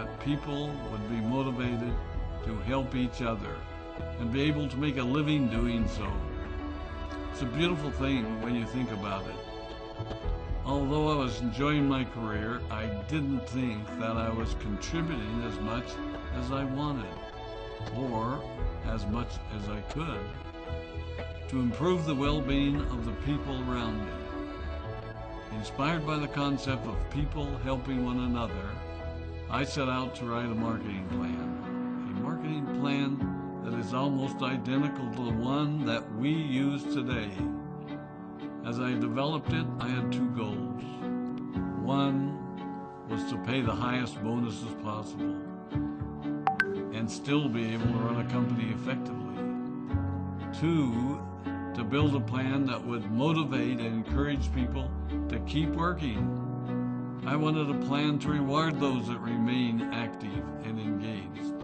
that people would be motivated to help each other and be able to make a living doing so. It's a beautiful thing when you think about it. Although I was enjoying my career, I didn't think that I was contributing as much as I wanted, or as much as I could, to improve the well-being of the people around me. Inspired by the concept of people helping one another, I set out to write a marketing plan that is almost identical to the one that we use today. As I developed it, I had two goals. One was to pay the highest bonuses possible and still be able to run a company effectively. Two, to build a plan that would motivate and encourage people to keep working. I wanted a plan to reward those that remain active and engaged.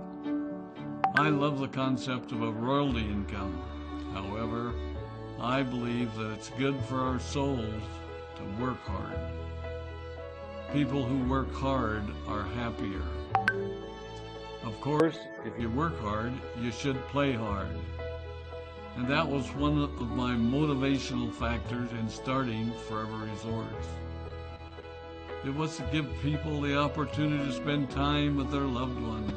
I love the concept of a royalty income. However, I believe that it's good for our souls to work hard. People who work hard are happier. Of course, if you work hard, you should play hard. And that was one of my motivational factors in starting Forever Resorts. It was to give people the opportunity to spend time with their loved ones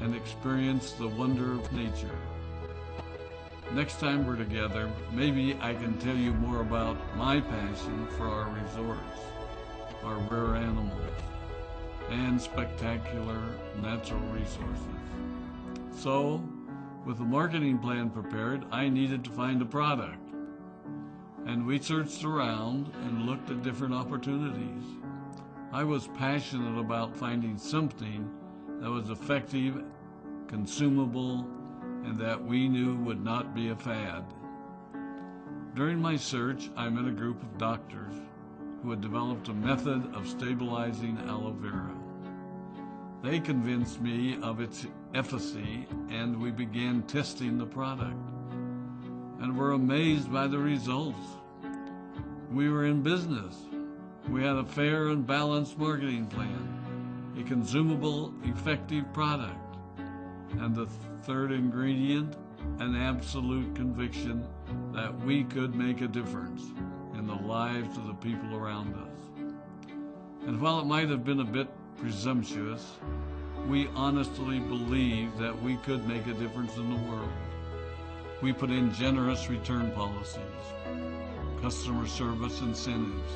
and experience the wonder of nature. Next time we're together, maybe I can tell you more about my passion for our resorts, our rare animals, and spectacular natural resources. So, with the marketing plan prepared, I needed to find a product. And we searched around and looked at different opportunities. I was passionate about finding something that was effective, consumable, and that we knew would not be a fad. During my search, I met a group of doctors who had developed a method of stabilizing aloe vera. They convinced me of its efficacy, and we began testing the product, and were amazed by the results. We were in business. We had a fair and balanced marketing plan, a consumable, effective product, and the third ingredient, an absolute conviction that we could make a difference in the lives of the people around us. And while it might have been a bit presumptuous, we honestly believed that we could make a difference in the world. We put in generous return policies, customer service incentives,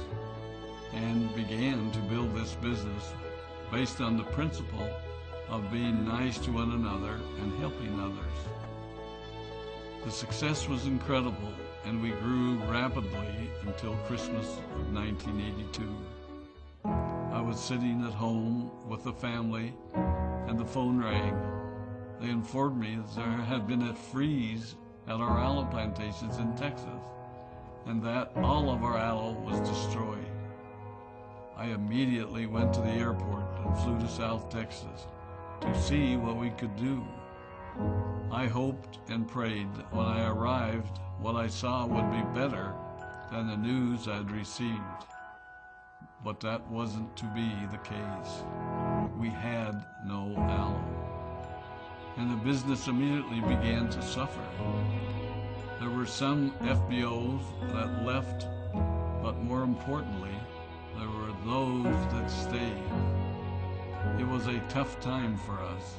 and began to build this business based on the principle of being nice to one another and helping others. The success was incredible, and we grew rapidly until Christmas of 1982. I was sitting at home with the family, and the phone rang. They informed me that there had been a freeze at our aloe plantations in Texas, and that all of our aloe was destroyed. I immediately went to the airport and flew to South Texas to see what we could do. I hoped and prayed that when I arrived, what I saw would be better than the news I'd received. But that wasn't to be the case. We had no aloe, and the business immediately began to suffer. There were some FBOs that left, but more importantly, there were those that stayed. It was a tough time for us.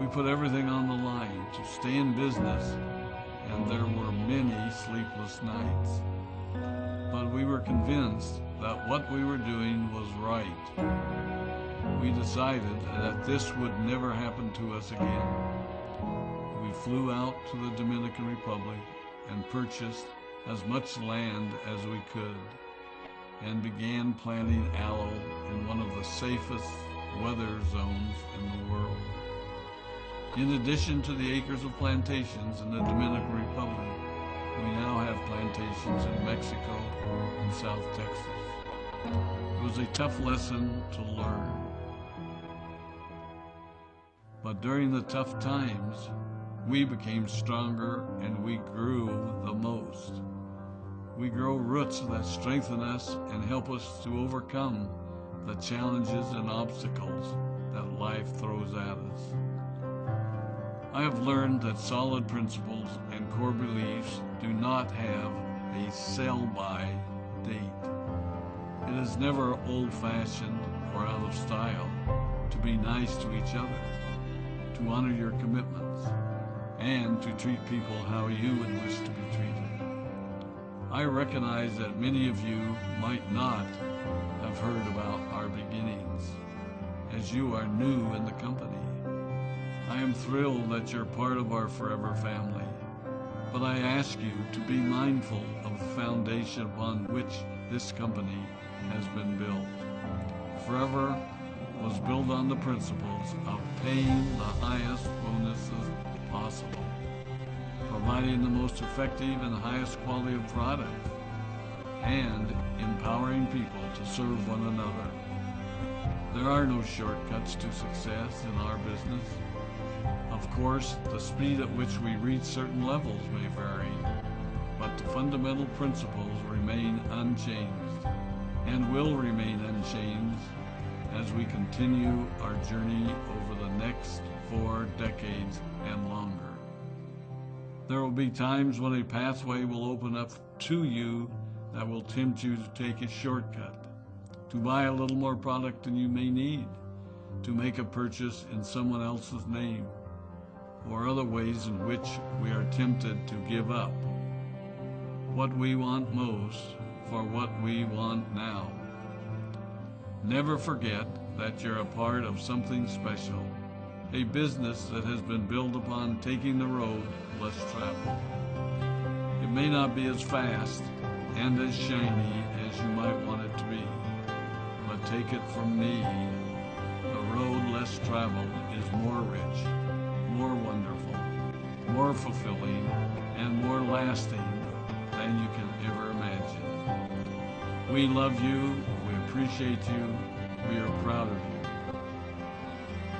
We put everything on the line to stay in business, and there were many sleepless nights. But we were convinced that what we were doing was right. We decided that this would never happen to us again. We flew out to the Dominican Republic and purchased as much land as we could, and began planting aloe in one of the safest weather zones in the world. In addition to the acres of plantations in the Dominican Republic, we now have plantations in Mexico and South Texas. It was a tough lesson to learn. But during the tough times, we became stronger and we grew the most. We grow roots that strengthen us and help us to overcome the challenges and obstacles that life throws at us. I have learned that solid principles and core beliefs do not have a sell-by date. It is never old-fashioned or out of style to be nice to each other, to honor your commitments, and to treat people how you would wish to be treated. I recognize that many of you might not have heard about our beginnings, as you are new in the company. I am thrilled that you're part of our forever family, but I ask you to be mindful of the foundation upon which this company has been built. Forever was built on the principles of paying the highest bonuses possible, providing the most effective and highest quality of product, and empowering people to serve one another. There are no shortcuts to success in our business. Of course, the speed at which we reach certain levels may vary, but the fundamental principles remain unchanged and will remain unchanged as we continue our journey over the next 4 decades and longer. There will be times when a pathway will open up to you that will tempt you to take a shortcut, to buy a little more product than you may need, to make a purchase in someone else's name, or other ways in which we are tempted to give up what we want most for what we want now. Never forget that you're a part of something special, a business that has been built upon taking the road less traveled. It may not be as fast and as shiny as you might want it to be, but take it from me, the road less traveled is more rich, more wonderful, more fulfilling, and more lasting than you can ever imagine. We love you, we appreciate you, we are proud of you.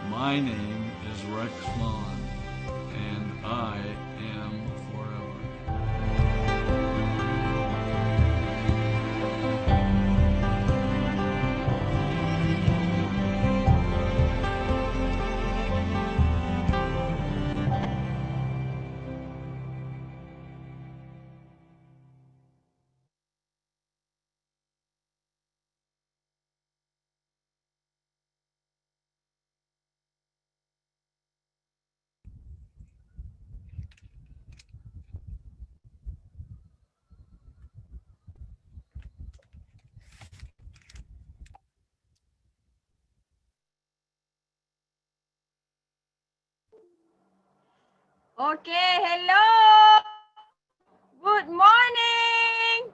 My name is Rex Vaughn, and I am forever. Okay, hello. Good morning.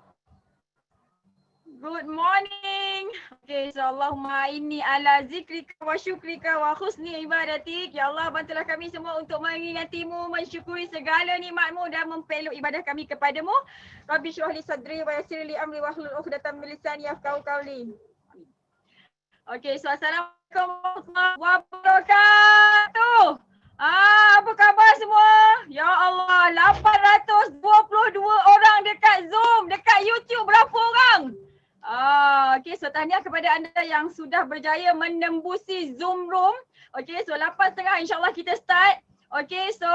Good morning. Okay, so Allahumma inni ala zikrika wa syukrika wa husni ibadatik. Ya Allah, bantulah kami semua untuk mengingatimu, mensyukuri segala nikmatmu dan mempeluk ibadah kami kepadamu. Rabbi syrah li sadri wa yassir li amri wa hlul 'uqdatam min lisani yafqahu qawli. Okay, so assalamualaikum warahmatullahi wabarakatuh. Apa khabar semua? Ya Allah, 822 orang dekat Zoom, dekat YouTube berapa orang? Okay, so tahniah kepada anda yang sudah berjaya menembusi Zoom room. Okay, so 8.30 insyaAllah kita start. Okay, so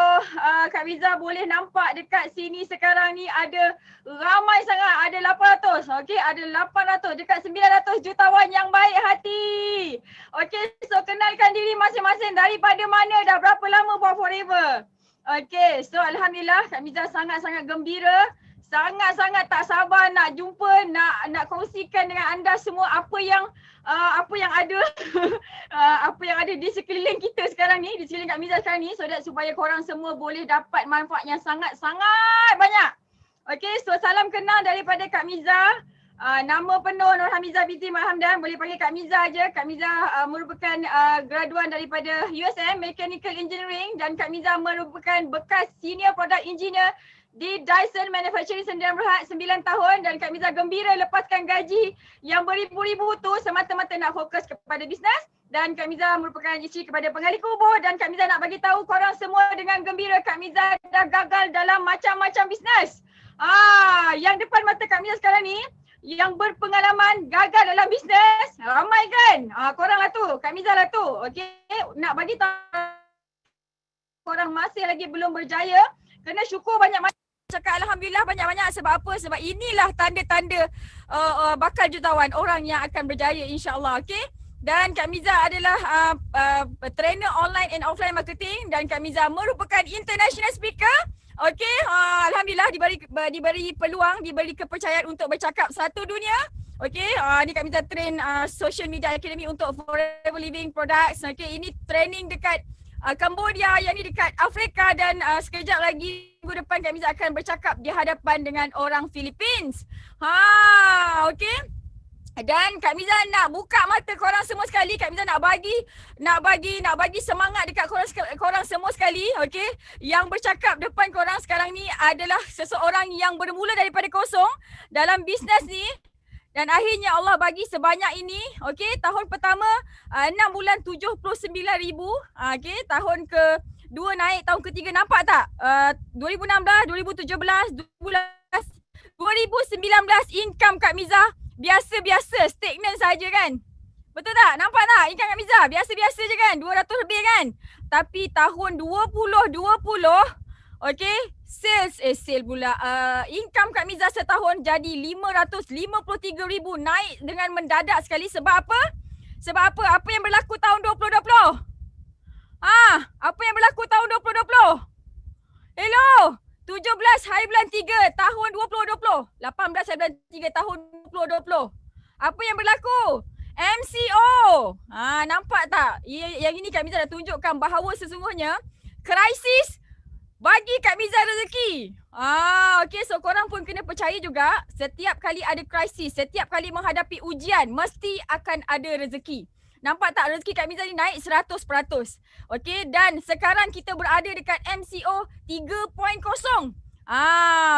Kak Riza boleh nampak dekat sini sekarang ni ada ramai sangat, ada 800. Okay, ada 800 dekat 900 jutawan yang baik hati. Okay, so kenalkan diri masing-masing, daripada mana, dah berapa lama buat Forever. Okay, so Alhamdulillah Kak Riza sangat-sangat gembira. Sangat-sangat tak sabar nak jumpa, nak kongsikan dengan anda semua apa yang ada apa yang ada di sekeliling kita sekarang ni, di sekeliling Kak Miza sekarang ni, so that supaya korang semua boleh dapat manfaat yang sangat-sangat banyak. Okay, so salam kenal daripada Kak Miza. Nama penuh Nur Hamiza binti Mat Hamdan, boleh panggil Kak Miza aje. Kak Miza merupakan graduan daripada USM Mechanical Engineering, dan Kak Miza merupakan bekas Senior Product Engineer di Dyson Manufacturing Sdn Bhd 9 tahun, dan Kak Miza gembira lepaskan gaji yang beribu-ribu tu semata-mata nak fokus kepada bisnes. Dan Kak Miza merupakan isteri kepada penggali kubur, dan Kak Miza nak bagi tahu korang semua dengan gembira Kak Miza dah gagal dalam macam-macam bisnes. Yang depan mata Kak Miza sekarang ni, yang berpengalaman gagal dalam bisnes? Ramai kan? Korang lah tu, Kak Miza lah tu. Okay, nak bagi tahu korang masih lagi belum berjaya, kena syukur banyak-banyak. Cakap Alhamdulillah banyak-banyak. Sebab apa? Sebab inilah tanda-tanda bakal jutawan, orang yang akan berjaya insyaAllah. Okay. Dan Kak Miza adalah trainer online and offline marketing, dan Kak Miza merupakan international speaker. Okay, Alhamdulillah diberi peluang, diberi kepercayaan untuk bercakap satu dunia. Okay, ni Kak Miza train Social Media Academy untuk Forever Living Products. Okay, ini training dekat Cambodia, yang ni dekat Afrika, dan sekejap lagi minggu depan Kak Miza akan bercakap di hadapan dengan orang Philippines. Okay. Dan Kak Miza nak buka mata korang semua sekali. Kak Miza nak bagi semangat dekat korang semua sekali, okey. Yang bercakap depan korang sekarang ni adalah seseorang yang bermula daripada kosong dalam bisnes ni, dan akhirnya Allah bagi sebanyak ini, okey. Tahun pertama 6 bulan 79,000, okey. Tahun ke-2 naik, tahun ke-3 nampak tak? 2016, 2017, 2019 income Kak Miza biasa-biasa, stagnan saja kan. Betul tak? Nampak tak income Kak Miza? Biasa-biasa je kan? 200 lebih kan? Tapi tahun 2020, okay, sale pula. Income Kak Miza setahun jadi 553,000, naik dengan mendadak sekali. Sebab apa? Sebab apa? Apa yang berlaku tahun 2020? Apa yang berlaku tahun 2020? Hello? 17 hari bulan 3 tahun 2020. 18 hari bulan 3 tahun 2020. Apa yang berlaku? MCO. Nampak tak? Yang ini Kak Miza dah tunjukkan bahawa sesungguhnya krisis bagi Kak Miza rezeki. Okay, so korang pun kena percaya juga, setiap kali ada krisis, setiap kali menghadapi ujian, mesti akan ada rezeki. Nampak tak rezeki Kak Miza ni naik 100%. Okey, dan sekarang kita berada dekat MCO 3.0.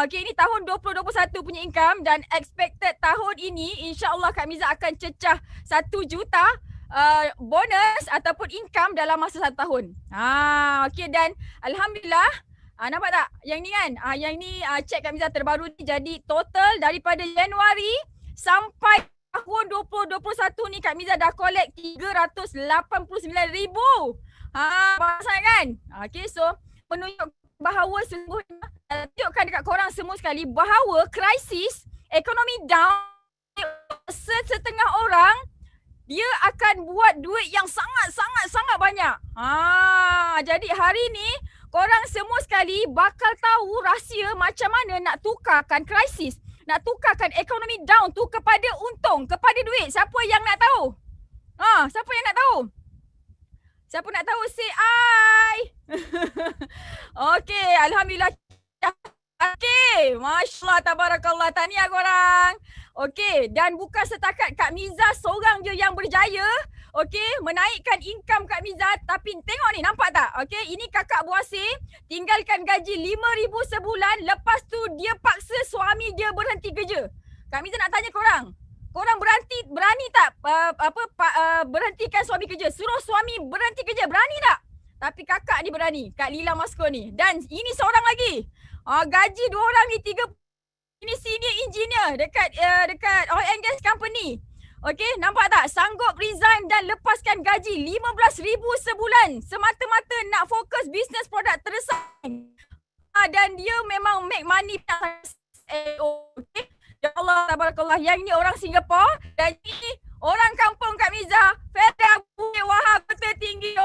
Okey, ini tahun 2021 punya income, dan expected tahun ini insya-Allah Kak Miza akan cecah 1 juta bonus ataupun income dalam masa 1 tahun. Okey, dan alhamdulillah, nampak tak? Yang ni kan? Yang ni check Kak Miza terbaru ni, jadi total daripada Januari sampai tahun 2021 ni Kak Miza dah collect 389,000. Banyak kan? Okay, so menunjuk bahawa sesungguhnya, tunjukkan dekat korang semua sekali bahawa krisis, ekonomi down, setengah orang dia akan buat duit yang sangat banyak. Jadi hari ni korang semua sekali bakal tahu rahsia macam mana nak tukarkan krisis, nak tukarkan ekonomi down tu kepada untung, kepada duit. Siapa yang nak tahu? Siapa yang nak tahu? Siapa nak tahu? Say I. Okey, alhamdulillah. Okey, masya-Allah, tabarakallah. Tahniah korang. Okey, dan bukan setakat Kak Miza seorang je yang berjaya, okey, menaikkan income Kak Miza, tapi tengok ni, nampak tak? Okey, ini kakak Buasir tinggalkan gaji 5,000 sebulan, lepas tu dia paksa suami dia berhenti kerja. Kak Miza nak tanya korang berani tak berhentikan suami kerja? Suruh suami berhenti kerja, berani tak? Tapi kakak ni berani, Kak Lila Masko ni. Dan ini seorang lagi. Gaji 2 orang ni 3, ini senior engineer dekat oil and gas company. Okey, nampak tak? Sanggup resign dan lepaskan gaji 15,000 sebulan semata-mata nak fokus bisnes produk tersaing. Dan dia memang make money. Okey. Ya Allah, tabarakallah. Yang ni orang Singapura, dan ini orang kampung Kak Miza. Farah Bukit Wahab, Kota Tinggi.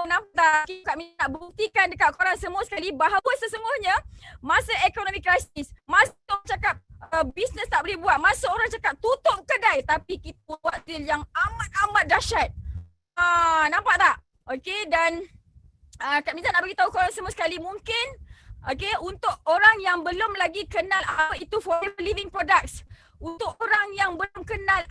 Nampak tak? Kak Miza nak buktikan dekat korang semua sekali bahawa sesungguhnya masa ekonomi krisis, masa orang cakap bisnes tak boleh buat, masa orang cakap tutup kedai, tapi kita buat deal yang amat dahsyat. Nampak tak? Okey, dan Kak Miza nak beritahu korang semua sekali, mungkin untuk orang yang belum lagi kenal apa itu Forever Living Products, untuk orang yang belum kenal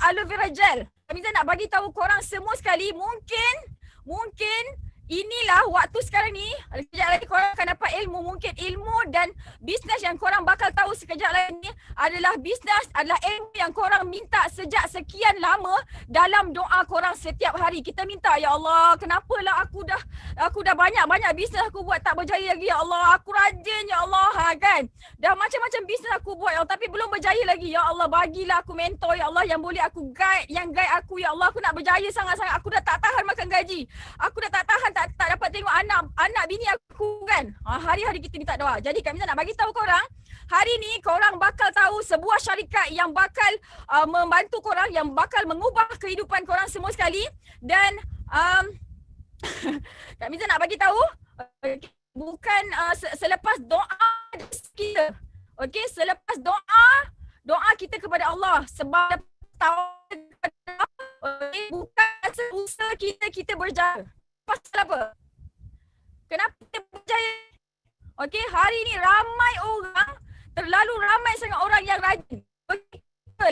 aloe vera gel, Kak Miza nak bagi tahu korang semua sekali, mungkin inilah waktu sekarang ni, sekejap lagi korang akan dapat ilmu. Mungkin ilmu dan bisnes yang korang bakal tahu sekejap lagi ni adalah bisnes, adalah ilmu yang korang minta sejak sekian lama dalam doa korang setiap hari. Kita minta, ya Allah, kenapalah aku dah banyak bisnes aku buat tak berjaya lagi, ya Allah. Aku rajin, ya Allah, kan. Dah macam-macam bisnes aku buat, ya Allah, tapi belum berjaya lagi. Ya Allah, bagilah aku mentor, ya Allah, yang boleh aku guide, yang guide aku, ya Allah. Aku nak berjaya sangat-sangat. Aku dah tak tahan makan gaji. Aku dah tak tahan tak dapat tengok anak bini aku, kan. Hari-hari kita minta doa. Jadi Kak Miza nak bagi tahu korang, hari ni korang bakal tahu sebuah syarikat yang bakal membantu korang, yang bakal mengubah kehidupan korang semua sekali. Dan Kak Miza nak bagi tahu, bukan selepas doa kita. Okey, selepas doa kita kepada Allah sebab tahu, bukan usaha kita berjaya. Pasal apa? Kenapa kita berjaya? Okey, hari ni ramai orang, terlalu ramai sangat orang yang rajin. 8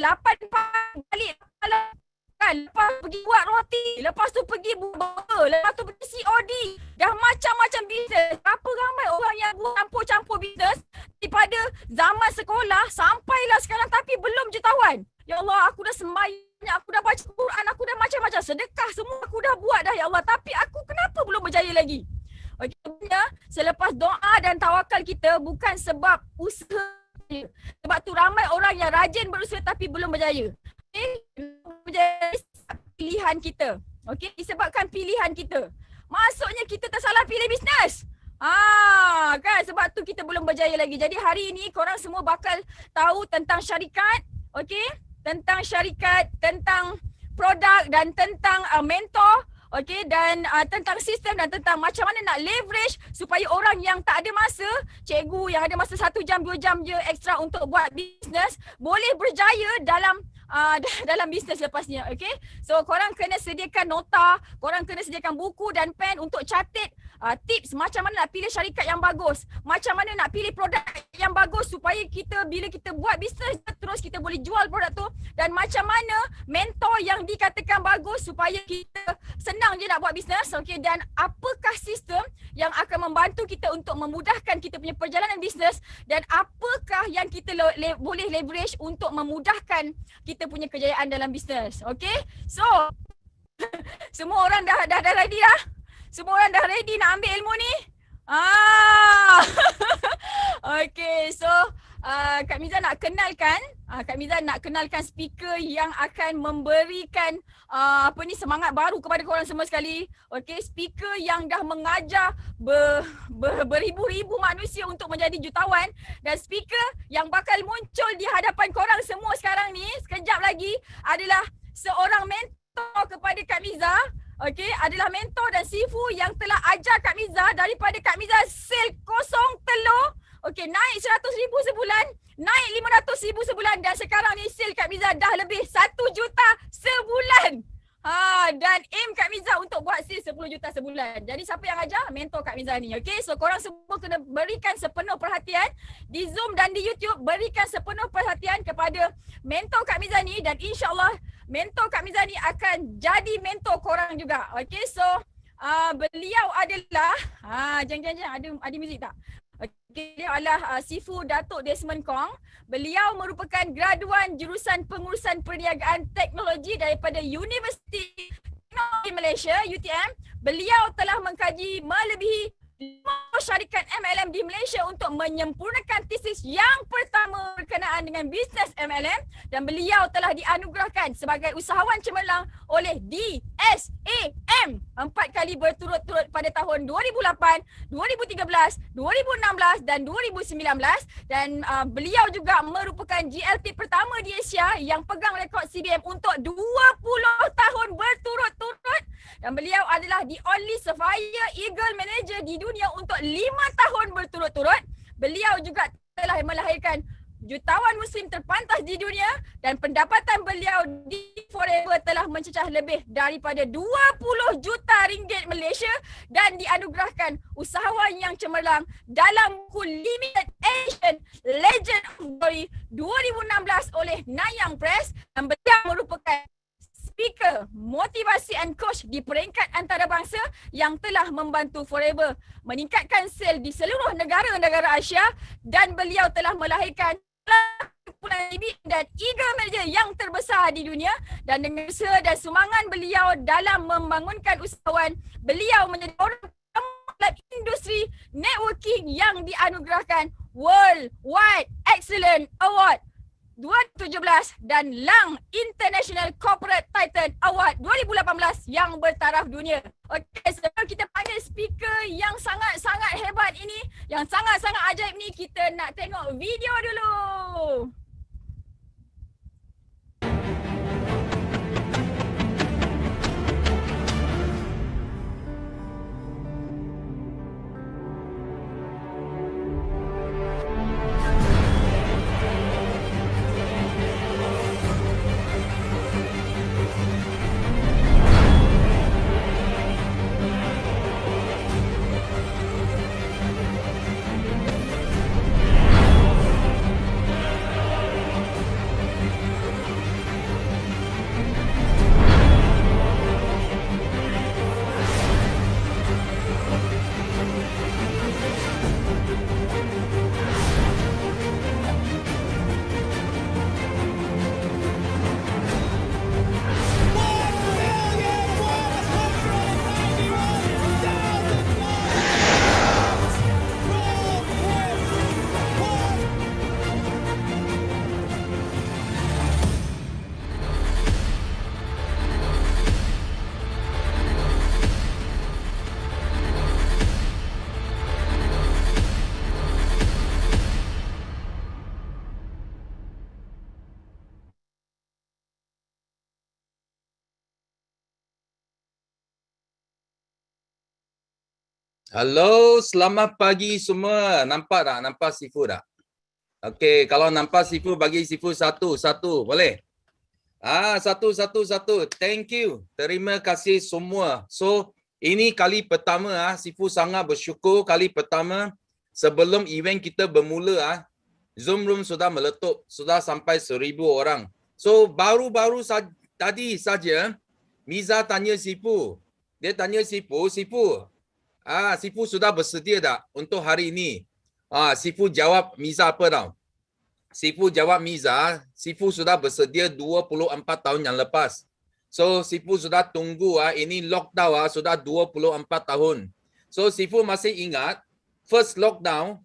pagi balik kan, lepas pergi buat roti, lepas tu pergi buat burger, lepas tu pergi COD. Dah macam-macam bisnes. Berapa ramai orang yang buat campur-campur bisnes daripada zaman sekolah sampailah sekarang tapi belum jutawan. Ya Allah, aku dah sembahyang, aku dah baca Quran, aku dah macam-macam sedekah semua aku dah buat dah, ya Allah, tapi aku kenapa belum berjaya lagi? Okey, sebenarnya selepas doa dan tawakal kita bukan sebab usaha. Sebab tu ramai orang yang rajin berusaha tapi belum berjaya. Okey, berjaya pilihan kita. Okey, disebabkan pilihan kita. Maksudnya kita tersalah pilih bisnes. Kan, sebab tu kita belum berjaya lagi. Jadi hari ini korang semua bakal tahu tentang syarikat, okey? Tentang syarikat, tentang produk dan tentang mentor, okey, dan tentang sistem dan tentang macam mana nak leverage supaya orang yang tak ada masa, cikgu yang ada masa 1 jam 2 jam je ekstra untuk buat bisnes boleh berjaya dalam bisnes lepasnya, okey. So korang kena sediakan nota, korang kena sediakan buku dan pen untuk catat tips macam mana nak pilih syarikat yang bagus, macam mana nak pilih produk yang bagus supaya kita bila kita buat bisnes terus kita boleh jual produk tu, dan macam mana mentor yang dikatakan bagus supaya kita senang je nak buat bisnes, okey. Dan apakah sistem yang akan membantu kita untuk memudahkan kita punya perjalanan bisnes, dan apakah yang kita boleh leverage untuk memudahkan kita punya kejayaan dalam bisnes, okey. So semua orang dah ready dah? Semua orang dah ready nak ambil ilmu ni? Okay, so Kak Miza nak kenalkan speaker yang akan memberikan semangat baru kepada korang semua sekali. Okay, speaker yang dah mengajar beribu-ribu manusia untuk menjadi jutawan, dan speaker yang bakal muncul di hadapan korang semua sekarang ni sekejap lagi adalah seorang mentor kepada Kak Miza. Okey, adalah mentor dan sifu yang telah ajar Kak Miza daripada Kak Miza sel kosong telur. Okey, naik 100,000 sebulan, naik 500,000 sebulan, dan sekarang ni sel Kak Miza dah lebih 1 juta sebulan. Dan aim Kak Miza untuk buat sale 10 juta sebulan. Jadi siapa yang ajar? Mentor Kak Miza ni. Okey, so korang semua kena berikan sepenuh perhatian di Zoom dan di YouTube. Berikan sepenuh perhatian kepada mentor Kak Miza ni, dan insyaAllah mentor Kak Miza ni akan jadi mentor korang juga. Okey, so beliau adalah jangan ada muzik tak? Okay, beliau adalah Sifu Datuk Desmond Kong. Beliau merupakan graduan jurusan pengurusan perniagaan teknologi daripada Universiti Teknologi Malaysia, UTM. Beliau telah mengkaji melebihi 5 syarikat MLM di Malaysia untuk menyempurnakan tesis yang pertama berkenaan dengan bisnes MLM, dan beliau telah dianugerahkan sebagai usahawan cemerlang oleh DSAM 4 kali berturut-turut pada tahun 2008, 2013, 2016 dan 2019, dan beliau juga merupakan GLT pertama di Asia yang pegang rekod CBM untuk 20 tahun berturut-turut, dan beliau adalah the only Sapphire Eagle Manager di dunia untuk 5 tahun berturut-turut. Beliau juga telah melahirkan jutawan muslim terpantas di dunia, dan pendapatan beliau di Forever telah mencecah lebih daripada 20 juta ringgit Malaysia, dan dianugerahkan usahawan yang cemerlang dalam buku Limited Edition Legend of Glory 2016 oleh Nanyang Press, dan beliau merupakan speaker, motivasi and coach di peringkat antarabangsa yang telah membantu Forever meningkatkan sel di seluruh negara-negara Asia, dan beliau telah melahirkan dan Eagle Manager yang terbesar di dunia, dan dengan usaha dan semangat beliau dalam membangunkan usahawan, beliau menjadi orang dalam industri networking yang dianugerahkan Worldwide Excellent Award 2017 dan Lang International Corporate Titan Award 2018 yang bertaraf dunia. Okey, sebelum kita panggil speaker yang sangat-sangat hebat ini, yang sangat-sangat ajaib ni, kita nak tengok video dulu. Halo, selamat pagi semua. Nampak tak? Nampak Sifu tak? Okey, kalau nampak Sifu, bagi Sifu satu. Boleh? Satu. Thank you. Terima kasih semua. So, ini kali pertama Sifu sangat bersyukur. Kali pertama sebelum event kita bermula Zoom room sudah meletup. Sudah sampai 1,000 orang. So, baru-baru tadi saja Miza tanya Sifu. Dia tanya Sifu, Sifu sudah bersedia tak untuk hari ini? Sifu jawab Miza apa tau? Sifu jawab Miza, Sifu sudah bersedia 24 tahun yang lepas. So Sifu sudah tunggu ini lockdown sudah 24 tahun. So Sifu masih ingat first lockdown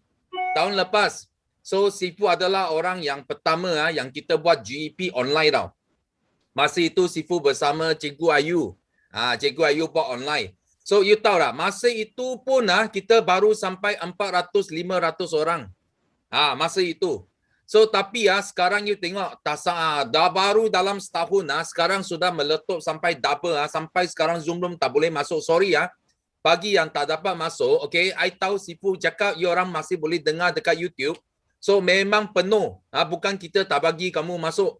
tahun lepas. So Sifu adalah orang yang pertama yang kita buat GEP online tau. Masa itu Sifu bersama Cikgu Ayu. Cikgu Ayu buat online. So you tahu tak, masa itu pun kita baru sampai 400-500 orang. Masa itu. So tapi sekarang you tengok, dah baru dalam setahun sekarang sudah meletup sampai double sampai sekarang Zoom room tak boleh masuk. Sorry bagi yang tak dapat masuk. Okay, I tahu Sifu cakap you orang masih boleh dengar dekat YouTube. So memang penuh. Bukan kita tak bagi kamu masuk.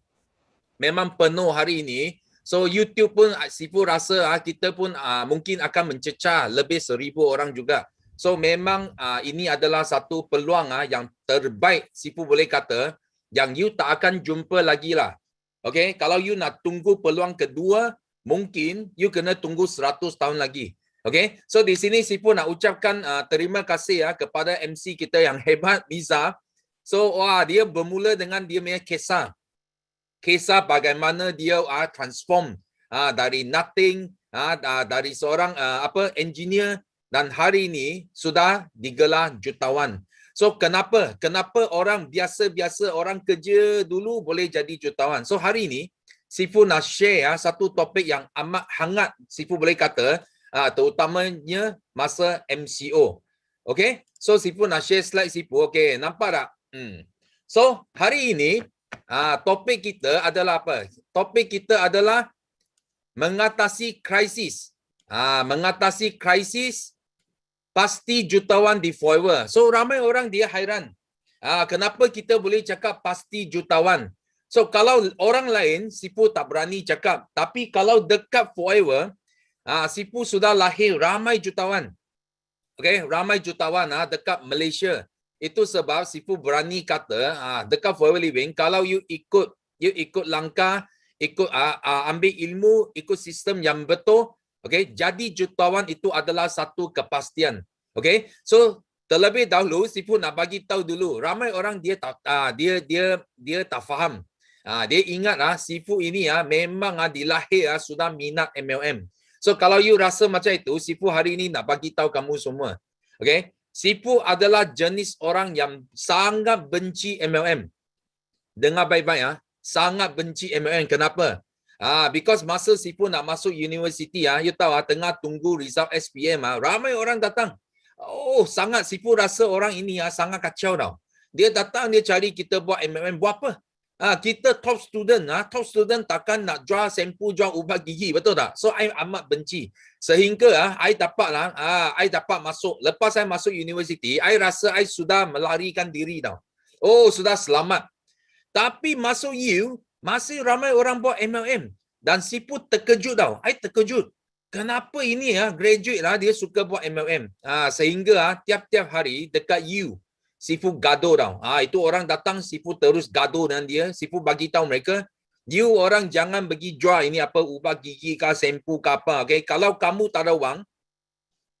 Memang penuh hari ini. So YouTube pun Sifu rasa kita pun mungkin akan mencecah lebih 1,000 orang juga. So memang ini adalah satu peluang yang terbaik Sifu boleh kata yang you tak akan jumpa lagi lah. Okay, kalau you nak tunggu peluang kedua, mungkin you kena tunggu 100 tahun lagi. Okay, so di sini Sifu nak ucapkan terima kasih kepada MC kita yang hebat, Miza. So dia bermula dengan dia punya kisah bagaimana dia transform dari nothing, dari seorang engineer, dan hari ini sudah digelar jutawan. So kenapa orang biasa orang kerja dulu boleh jadi jutawan? So hari ini Sifu nak share satu topik yang amat hangat Sifu boleh kata, terutamanya masa MCO. Okay, so Sifu nak share slide Sifu. Okay, nampak tak? So hari ini topik kita adalah apa? Topik kita adalah mengatasi krisis. Mengatasi krisis pasti jutawan di Forever. So ramai orang dia hairan. Kenapa kita boleh cakap pasti jutawan? So kalau orang lain Sifu tak berani cakap, tapi kalau dekat Forever Sifu sudah lahir ramai jutawan. Okay, ramai jutawan dekat Malaysia. Itu sebab Sifu berani kata dekat Forever Living, kalau you ikut langkah, ikut ambil ilmu, ikut sistem yang betul. Okey, jadi jutawan itu adalah satu kepastian. Okey, so terlebih dahulu Sifu nak bagi tahu dulu, ramai orang dia tak dia tak faham. Dia ingat Sifu ini memang dilahir sudah minat MLM. So kalau you rasa macam itu, Sifu hari ini nak bagi tahu kamu semua. Okey, Sifu adalah jenis orang yang sangat benci MLM. Dengar baik-baik sangat benci MLM. Kenapa? Because masa Sifu nak masuk universiti you tahu tengah tunggu result SPM ramai orang datang. Oh, sangat Sifu rasa orang ini sangat kacau tau. Dia datang, dia cari kita buat MLM. Buat apa? Kita top student takkan nak jual sempu, jual ubat gigi, betul tak? So I amat benci. Sehingga I dapat masuk. Lepas saya masuk universiti, I rasa I sudah melarikan diri tau. Oh, sudah selamat. Tapi masuk U, masih ramai orang buat MLM. Dan Sifu terkejut tau. I terkejut. Kenapa ini graduate dia suka buat MLM. Sehingga tiap-tiap hari dekat U, Sifu gaduh tau. Itu orang datang, Sifu terus gaduh dengan dia. Sifu bagi tahu mereka, you orang jangan pergi jual ini apa ubat gigi kah, sempu kah apa. Okay? Kalau kamu tak ada wang,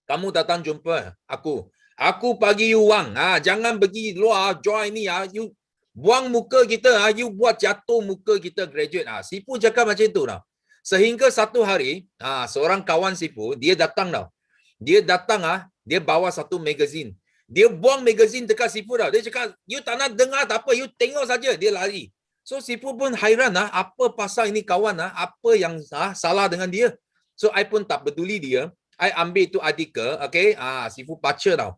kamu datang jumpa aku. Aku bagi you wang. Jangan pergi luar jual ini you buang muka kita, you buat jatuh muka kita graduate. Sifu cakap macam itu tau. Sehingga satu hari, seorang kawan Sifu, dia datang tau. Dia datang, dia bawa satu magazine. Dia buang magazine dekat Sifu tau. Dia cakap, you tak nak dengar tak apa, you tengok saja. Dia lari. So Sifu pun hairan apa pasal ini kawan apa yang salah dengan dia. So I pun tak peduli dia. I ambil itu artikel, okay? Sifu baca tau.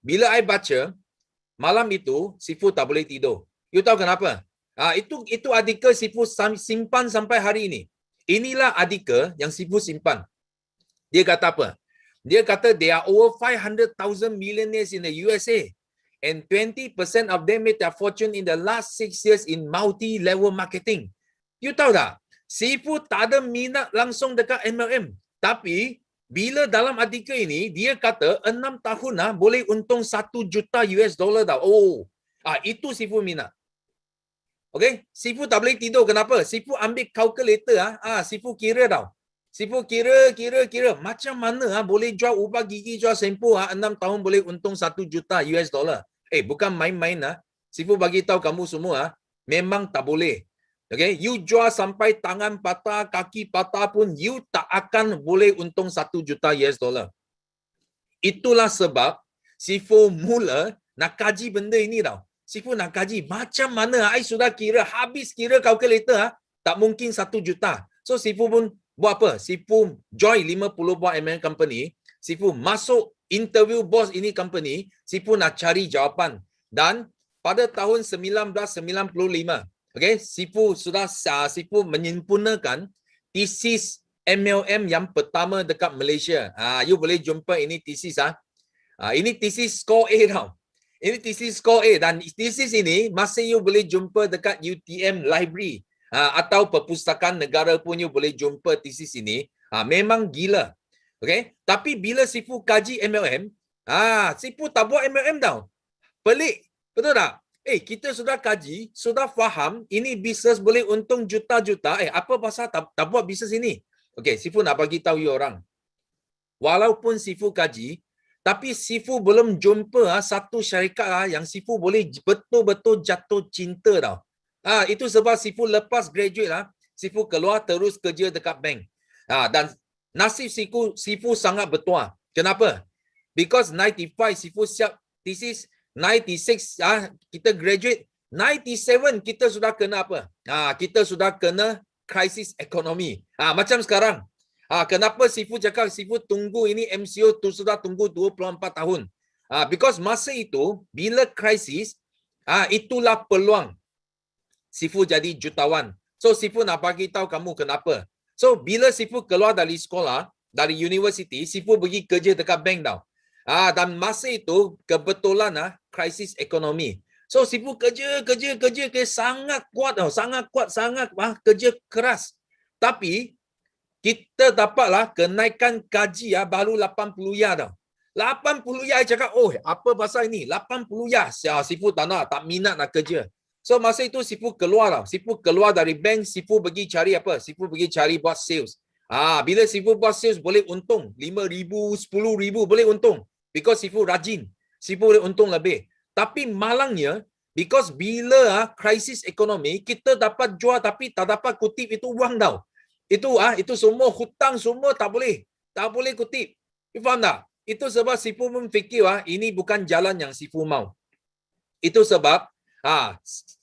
Bila I baca, malam itu Sifu tak boleh tidur. You tahu kenapa? Itu artikel Sifu simpan sampai hari ini. Inilah artikel yang Sifu simpan. Dia kata apa? Dia kata there are over 500,000 millionaires in the USA and 20% of them made their fortune in the last 6 years in multi-level marketing. You tahu tak? Sifu tak ada minat langsung dekat MLM. Tapi bila dalam artikel ini dia kata 6 tahun boleh untung 1 juta US dollar tau. Oh, itu Sifu minat. Okay, Sifu tak boleh tidur. Kenapa? Sifu ambil calculator Sifu kira tau. Sifu kira macam mana boleh jual ubat gigi, jual sempu 6 tahun boleh untung 1 juta US dollar. Bukan main-main Sifu bagi tahu kamu semua memang tak boleh. Okay, you jual sampai tangan patah, kaki patah pun you tak akan boleh untung 1 juta US dollar. Itulah sebab Sifu mula nak kaji benda ini tau. Sifu nak kaji macam mana I sudah kira, habis kira calculator tak mungkin 1 juta. So Sifu pun buat apa? Sifu join 50 buah MLM company. Sifu masuk interview bos ini company. Sifu nak cari jawapan. Dan pada tahun 1995, okay, Sifu menyempurnakan tesis MLM yang pertama dekat Malaysia. You boleh jumpa ini tesis ini tesis score A tau. Ini tesis score A dan tesis ini masih you boleh jumpa dekat UTM library atau perpustakaan negara pun you boleh jumpa tesis ini. Memang gila. Okay? Tapi bila Sifu kaji MLM, Sifu tak buat MLM tau. Pelik. Betul tak? Kita sudah kaji, sudah faham ini bisnes boleh untung juta-juta. Apa pasal tak buat bisnes ini? Okay, Sifu nak bagi tahu you orang. Walaupun Sifu kaji, tapi Sifu belum jumpa satu syarikat yang Sifu boleh betul-betul jatuh cinta tau. Itu sebab Sifu lepas graduate Sifu keluar terus kerja dekat bank. Dan nasib Sifu sangat bertuah. Kenapa? Because 95 Sifu siap thesis, 96 kita graduate, 97 kita sudah kena apa? Kita sudah kena krisis ekonomi. Macam sekarang. Kenapa Sifu cakap Sifu tunggu ini MCO tu sudah tunggu 24 tahun. Because masa itu bila krisis, itulah peluang Sifu jadi jutawan. So Sifu nak bagi tahu kamu kenapa. So bila Sifu keluar dari sekolah, dari universiti, Sifu pergi kerja dekat bank tau. Dan masa itu kebetulan krisis ekonomi. So Sifu kerja sangat kuat tau, sangat kerja keras. Tapi kita dapatlah kenaikan gaji baru 80 ya tau. 80 ya cakap, apa pasal ini? 80 ya. Sifu tak nak, tak minat nak kerja. So masa itu Sifu keluar tau. Sifu keluar dari bank, Sifu pergi cari apa? Sifu pergi cari buat sales. Bila Sifu buat sales boleh untung 5,000, 10,000 boleh untung. Because Sifu rajin. Sifu boleh untung lebih. Tapi malangnya, because bila krisis ekonomi, kita dapat jual tapi tak dapat kutip itu wang tau. Itu semua hutang semua tak boleh kutip. You faham tak? Itu sebab Sifu pun fikir ini bukan jalan yang Sifu mau. Itu sebab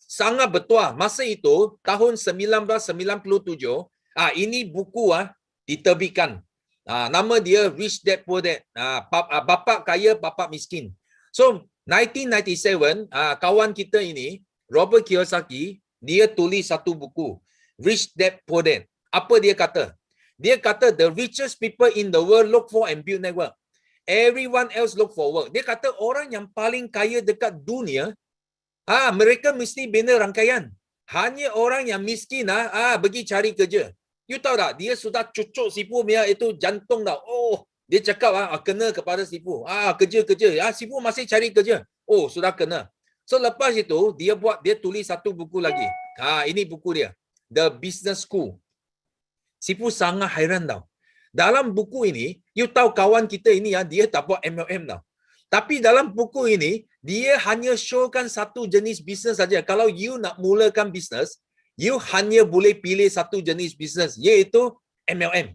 sangat betul masa itu tahun 1997 ini buku diterbitkan. Nama dia Rich Dad Poor Dad. Bapa kaya bapa miskin. So 1997 kawan kita ini Robert Kiyosaki dia tulis satu buku Rich Dad Poor Dad. Apa dia kata? Dia kata the richest people in the world look for and build network. Everyone else look for work. Dia kata orang yang paling kaya dekat dunia mereka mesti bina rangkaian. Hanya orang yang miskin pergi cari kerja. You tahu tak? Dia sudah cucuk Sifu punya itu jantung tau. Oh, dia cakap kena kepada Sifu. Kerja. Sifu masih cari kerja. Oh, sudah kena. So lepas itu dia tulis satu buku lagi. Ini buku dia. The Business School. Sifu sangat hairan tau. Dalam buku ini, you tahu kawan kita ini dia tak buat MLM tau. Tapi dalam buku ini, dia hanya showkan satu jenis bisnes saja. Kalau you nak mulakan bisnes, you hanya boleh pilih satu jenis bisnes, iaitu MLM.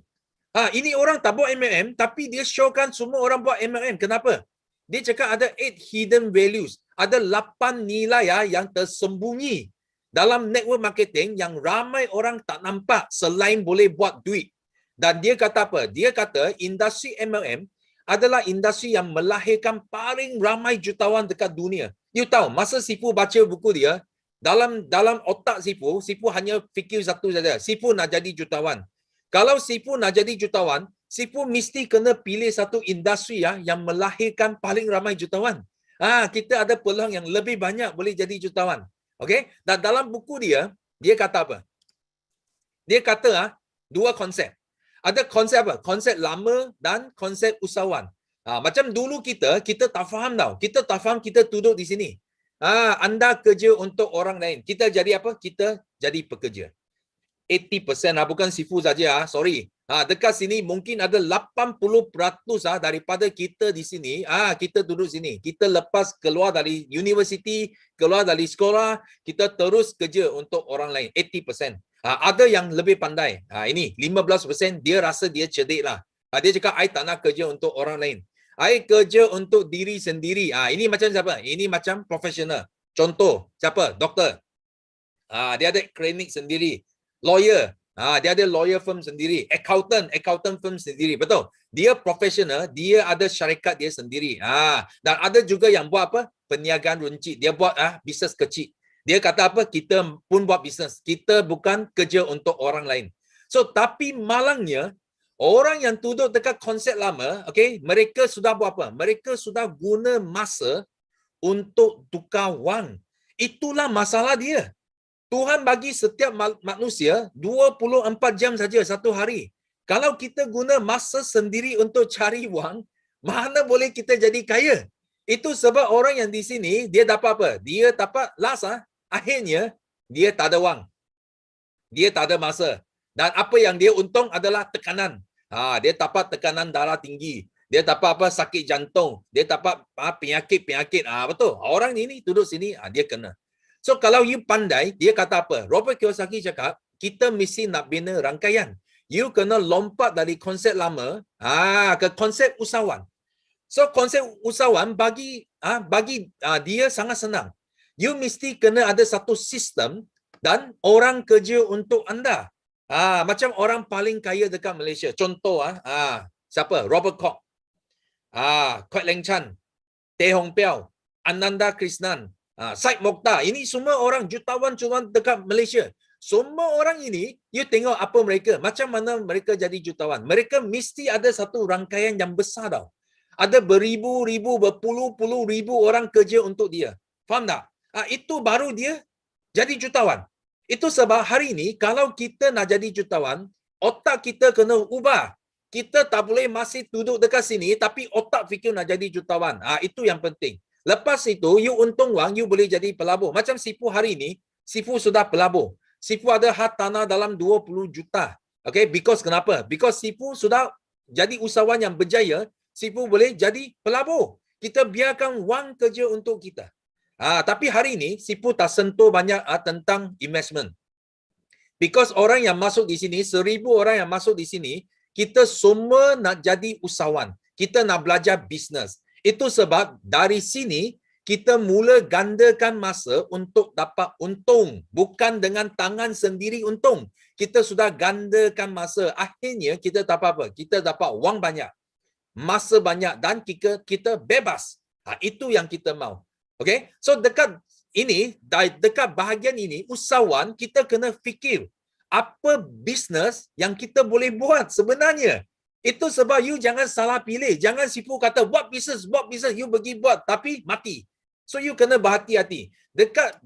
Ini orang tak buat MLM, tapi dia showkan semua orang buat MLM. Kenapa? Dia cakap ada 8 hidden values. Ada 8 nilai yang tersembunyi dalam network marketing yang ramai orang tak nampak selain boleh buat duit. Dan dia kata apa? Dia kata industri MLM adalah industri yang melahirkan paling ramai jutawan dekat dunia. You tahu, masa Sifu baca buku dia, dalam otak Sifu hanya fikir satu saja. Sifu nak jadi jutawan. Kalau Sifu nak jadi jutawan, Sifu mesti kena pilih satu industri yang melahirkan paling ramai jutawan. Kita ada peluang yang lebih banyak boleh jadi jutawan. Okay? Dan dalam buku dia, dia kata apa? Dia kata dua konsep. Ada konsep apa? Konsep lama dan konsep usahawan. Macam dulu kita tak faham tau. Kita tak faham, kita duduk di sini. Anda kerja untuk orang lain. Kita jadi apa? Kita jadi pekerja. 80% bukan Sifu saja. Sorry. Dekat sini mungkin ada 80% daripada kita di sini. Kita duduk sini. Kita lepas keluar dari universiti, keluar dari sekolah, kita terus kerja untuk orang lain. 80%. Ada yang lebih pandai. Ini 15% dia rasa dia cerdik lah. Dia cakap, I tak nak kerja untuk orang lain. I kerja untuk diri sendiri. Ini macam siapa? Ini macam profesional. Contoh, siapa? Doktor. Dia ada klinik sendiri. Lawyer. Dia ada lawyer firm sendiri. Accountant firm sendiri. Betul? Dia profesional, dia ada syarikat dia sendiri. Dan ada juga yang buat apa? Perniagaan runcit. Dia buat bisnes kecil. Dia kata apa? Kita pun buat bisnes. Kita bukan kerja untuk orang lain. So, tapi malangnya, orang yang duduk dekat konsep lama, okay, mereka sudah buat apa? Mereka sudah guna masa untuk tukar wang. Itulah masalah dia. Tuhan bagi setiap manusia 24 jam saja satu hari. Kalau kita guna masa sendiri untuk cari wang, mana boleh kita jadi kaya? Itu sebab orang yang di sini, dia dapat apa? Dia dapat last akhirnya, dia tak ada wang. Dia tak ada masa. Dan apa yang dia untung adalah tekanan. Dia dapat tekanan darah tinggi. Dia dapat apa? Sakit jantung. Dia dapat penyakit-penyakit. Betul. Orang ini duduk sini, dia kena. So kalau you pandai, dia kata apa? Robert Kiyosaki cakap, kita mesti nak bina rangkaian. You kena lompat dari konsep lama ke konsep usahawan. So konsep usahawan bagi dia sangat senang. You mesti kena ada satu sistem dan orang kerja untuk anda. Macam orang paling kaya dekat Malaysia. Contoh siapa? Robert Koch. Kwek Leng Chan, Teh Hong Piao, Ananda Krishnan, Syed Mokhtar. Ini semua orang jutawan dekat Malaysia. Semua orang ini, you tengok apa mereka, macam mana mereka jadi jutawan. Mereka mesti ada satu rangkaian yang besar tau. Ada beribu-ribu, berpuluh-puluh ribu orang kerja untuk dia. Faham tak? Itu baru dia jadi jutawan. Itu sebab hari ini, kalau kita nak jadi jutawan, otak kita kena ubah. Kita tak boleh masih duduk dekat sini, tapi otak fikir nak jadi jutawan. Itu yang penting. Lepas itu, you untung wang, you boleh jadi pelabur. Macam Sifu hari ini, Sifu sudah pelabur. Sifu ada had tanah dalam 20 juta. Okay, because kenapa? Because Sifu sudah jadi usahawan yang berjaya, Sifu boleh jadi pelabur. Kita biarkan wang kerja untuk kita. Tapi hari ini, Sifu tak sentuh banyak tentang investment. Because orang yang masuk di sini, 1,000 orang yang masuk di sini, kita semua nak jadi usahawan. Kita nak belajar bisnes. Itu sebab dari sini, kita mula gandakan masa untuk dapat untung. Bukan dengan tangan sendiri untung. Kita sudah gandakan masa. Akhirnya, kita dapat apa? Kita dapat wang banyak. Masa banyak dan kita bebas. Itu yang kita mau. Okay? So, dekat bahagian ini, usahawan kita kena fikir apa bisnes yang kita boleh buat sebenarnya. Itu sebab you jangan salah pilih. Jangan Sifu kata buat bisnes, you pergi buat tapi mati. So you kena berhati-hati. Dekat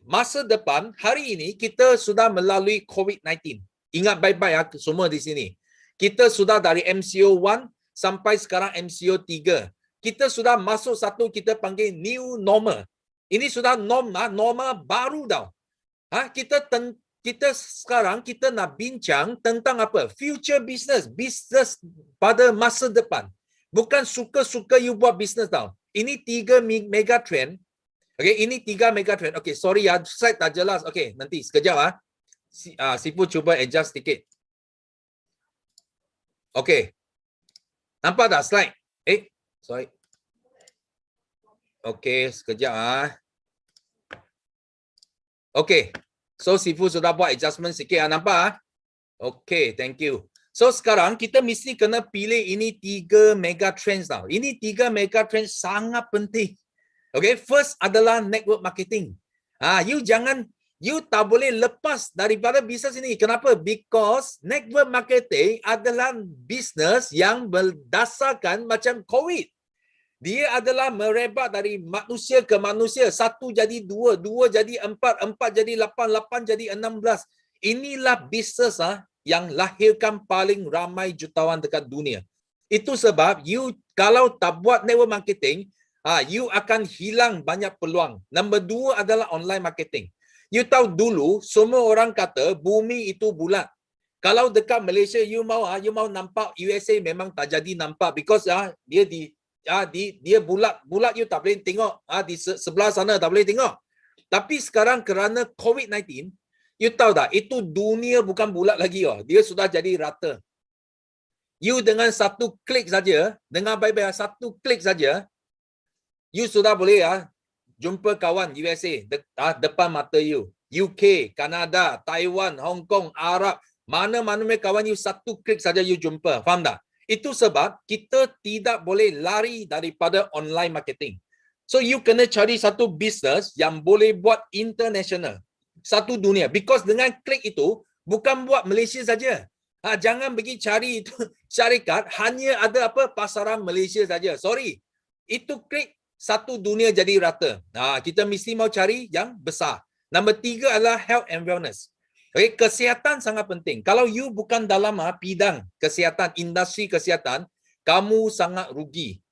masa depan, hari ini kita sudah melalui COVID-19. Ingat baik-baik semua di sini. Kita sudah dari MCO 1 sampai sekarang MCO 3. Kita sudah masuk satu kita panggil new normal. Ini sudah normal baru tau. Kita sekarang kita nak bincang tentang apa? Future business. Business pada masa depan. Bukan suka-suka you buat business tau. Ini 3 mega trend. Okay, ini 3 mega trend. Okay, sorry ya, slide tak jelas. Okay, nanti sekejap Sifu cuba adjust sikit. Okay. Nampak tak slide? Sorry. Okay, sekejap Okay. So, Sifu sudah buat adjustment sikit. Nampak? Okay, thank you. So, sekarang kita mesti kena pilih ini 3 mega trends tau. Ini 3 mega trends sangat penting. Okay, first adalah network marketing. You tak boleh lepas daripada bisnes ini. Kenapa? Because network marketing adalah bisnes yang berdasarkan macam COVID. Dia adalah merebak dari manusia ke manusia. 1 jadi 2, 2 jadi 4, 4 jadi 8, 8 jadi 16. Inilah bisnes yang lahirkan paling ramai jutawan dekat dunia. Itu sebab you kalau tak buat network marketing, you akan hilang banyak peluang. Nombor 2 adalah online marketing. You tahu dulu semua orang kata bumi itu bulat. Kalau dekat Malaysia you mau nampak USA memang tak jadi nampak because dia bulat you tak boleh tengok. Di sebelah sana tak boleh tengok. Tapi sekarang kerana COVID-19, you tahu tak, itu dunia bukan bulat lagi. Dia sudah jadi rata. You dengan satu klik saja, dengar baik-baik, satu klik saja, you sudah boleh jumpa kawan USA depan mata you. UK, Kanada, Taiwan, Hong Kong, Arab, mana-mana kawan you, satu klik saja you jumpa. Faham tak? Itu sebab kita tidak boleh lari daripada online marketing. So you kena cari satu bisnes yang boleh buat international. Satu dunia. Because dengan klik itu, bukan buat Malaysia saja. Jangan pergi cari itu syarikat, hanya ada pasaran Malaysia saja. Sorry. Itu klik, satu dunia jadi rata. Kita mesti mau cari yang besar. Nombor 3 adalah health and wellness. Okay, kesihatan sangat penting. Kalau you bukan dalam bidang kesihatan, industri kesihatan, kamu sangat rugi.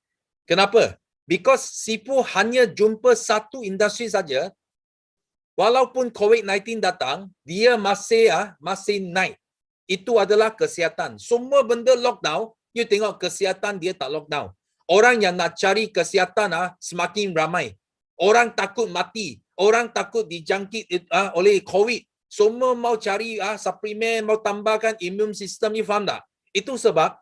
Kenapa? Because Sifu hanya jumpa satu industri saja. Walaupun COVID-19 datang, dia masih naik. Itu adalah kesihatan. Semua benda lockdown, you tengok kesihatan dia tak lockdown. Orang yang nak cari kesihatan semakin ramai. Orang takut mati. Orang takut dijangkit oleh COVID. Semua mau cari suplemen, mau tambahkan immune system, you faham tak? Itu sebab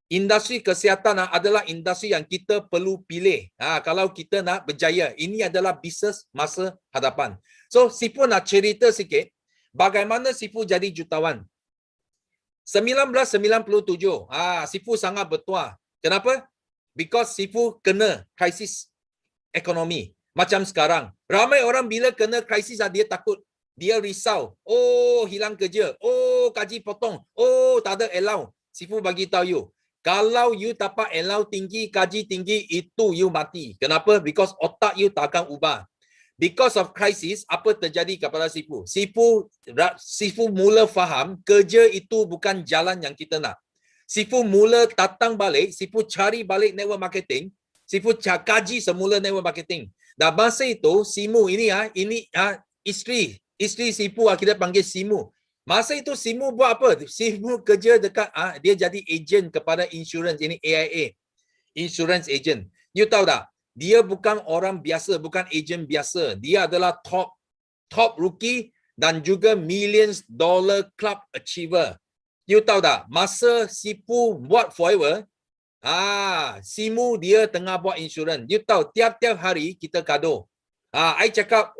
industri kesihatan adalah industri yang kita perlu pilih. Kalau kita nak berjaya, ini adalah bisnes masa hadapan. So, Sifu nak cerita sikit bagaimana Sifu jadi jutawan. 1997, Sifu sangat bertuah. Kenapa? Because Sifu kena krisis ekonomi. Macam sekarang. Ramai orang bila kena krisis dia takut. Dia risau. Oh, hilang kerja. Oh, gaji potong. Oh, tak ada allow. Sifu bagi tahu you. Kalau you dapat allow tinggi, gaji tinggi, itu you mati. Kenapa? Because otak you tak akan ubah. Because of crisis, apa terjadi kepada Sifu? Sifu mula faham kerja itu bukan jalan yang kita nak. Sifu mula datang balik, Sifu cari balik network marketing. Sifu kaji semula network marketing. Dan masa itu Simu ini isteri Sifu kita panggil Simu. Masa itu Simu buat apa? Simu kerja dekat dia jadi ejen kepada insurans ini AIA. Insurance agent. You tahu tak? Dia bukan orang biasa, bukan ejen biasa. Dia adalah top rookie dan juga millions dollar club achiever. You tahu tak? Masa Sifu buat Forever, Simu dia tengah buat insurans. You tahu tiap-tiap hari kita gaduh. I cakap,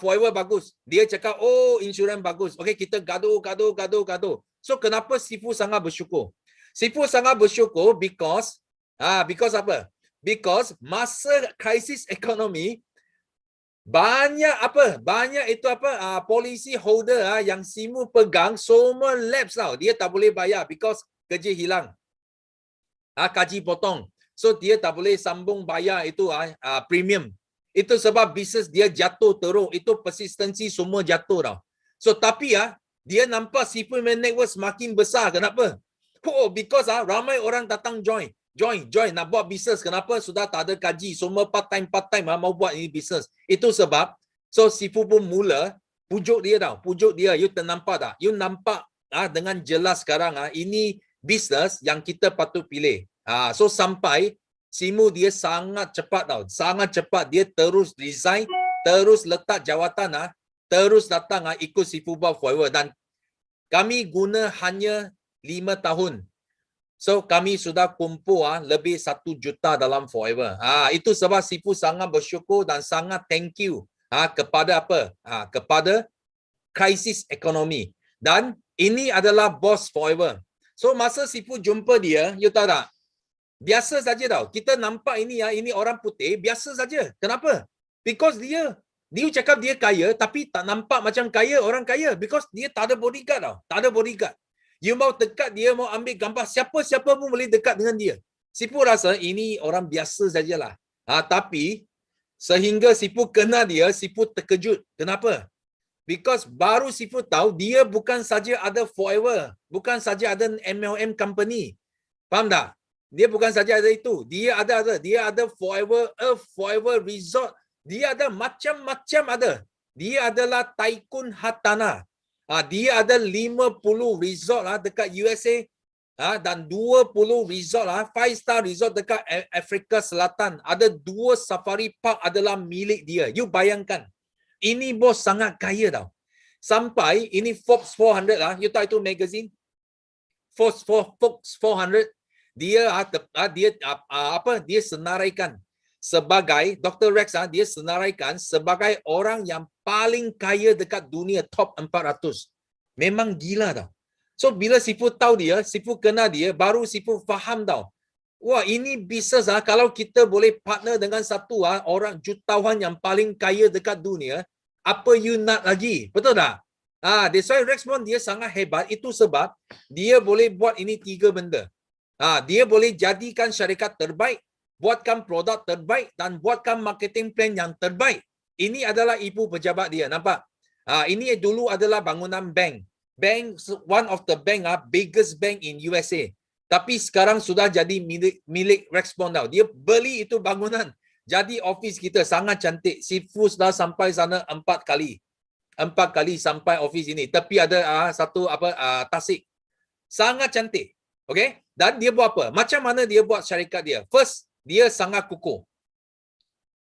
Forever bagus. Dia cakap, insurans bagus. Okay, kita gaduh. So kenapa Sifu sangat bersyukur? Sifu sangat bersyukur because apa? Because masa krisis ekonomi banyak policy holder yang Simu pegang semua lapse tau. Dia tak boleh bayar because kerja hilang. Gaji potong. So dia tak boleh sambung bayar itu premium. Itu sebab bisnes dia jatuh teruk. Itu persistency semua jatuh tau. So tapi dia nampak Sifu Network semakin besar. Kenapa? Because ramai orang datang join nak buat bisnes. Kenapa? Sudah tak ada gaji, semua part time mau buat ini bisnes. Itu sebab Sifu pun mula pujuk dia tau. You nampak tak? You nampak dengan jelas sekarang ini bisnes yang kita patut pilih. So sampai Simu dia sangat cepat tau. Sangat cepat dia terus resign, terus letak jawatan terus datang ikut Sifu buat Forever. Dan kami guna hanya 5 tahun. So kami sudah kumpul lebih 1 juta dalam Forever. Itu sebab Sifu sangat bersyukur dan sangat thank you kepada apa? Kepada krisis ekonomi. Dan ini adalah bos Forever. So masa Sifu jumpa dia, you tahu tak? Biasa saja tau. Kita nampak ini orang putih biasa saja. Kenapa? Because dia cakap dia kaya tapi tak nampak macam kaya orang kaya because dia tak ada bodyguard tau. Tak ada bodyguard. You mau dekat dia, mau ambil gambar, siapa pun boleh dekat dengan dia. Sifu rasa ini orang biasa sajalah. Tapi sehingga Sifu kenal dia, Sifu terkejut. Kenapa? Because baru Sifu tahu dia bukan saja ada Forever, bukan saja ada MLM company. Faham tak? Dia bukan saja ada itu. Dia ada Forever Resort. Dia ada macam-macam ada. Dia adalah tycoon hartanah. Dia ada 50 resort dekat USA dan 20 resort 5-star resort dekat Afrika Selatan. Ada 2 safari park adalah milik dia. You bayangkan. Ini bos sangat kaya tau. Sampai ini Forbes 400 you tahu itu magazine? Forbes 400 dia senaraikan sebagai Dr. Rex dia senaraikan sebagai orang yang paling kaya dekat dunia top 400. Memang gila tau. So bila Sifu tahu dia, Sifu kenal dia, baru Sifu faham tau. Wah, ini bisnes kalau kita boleh partner dengan satu orang jutawan yang paling kaya dekat dunia, apa you nak lagi? Betul tak? That's why Rexmond dia sangat hebat. Itu sebab dia boleh buat ini 3 benda. Dia boleh jadikan syarikat terbaik, buatkan produk terbaik dan buatkan marketing plan yang terbaik. Ini adalah ibu pejabat dia, nampak? Ini dulu adalah bangunan bank. One of the bank biggest bank in USA. Tapi sekarang sudah jadi milik Rexmond tau. Dia beli itu bangunan. Jadi office kita sangat cantik. Sifu sudah sampai sana 4 kali. 4 kali sampai office ini. Tapi ada satu tasik. Sangat cantik. Okay? Dan dia buat apa? Macam mana dia buat syarikat dia? First, dia sangat kukuh.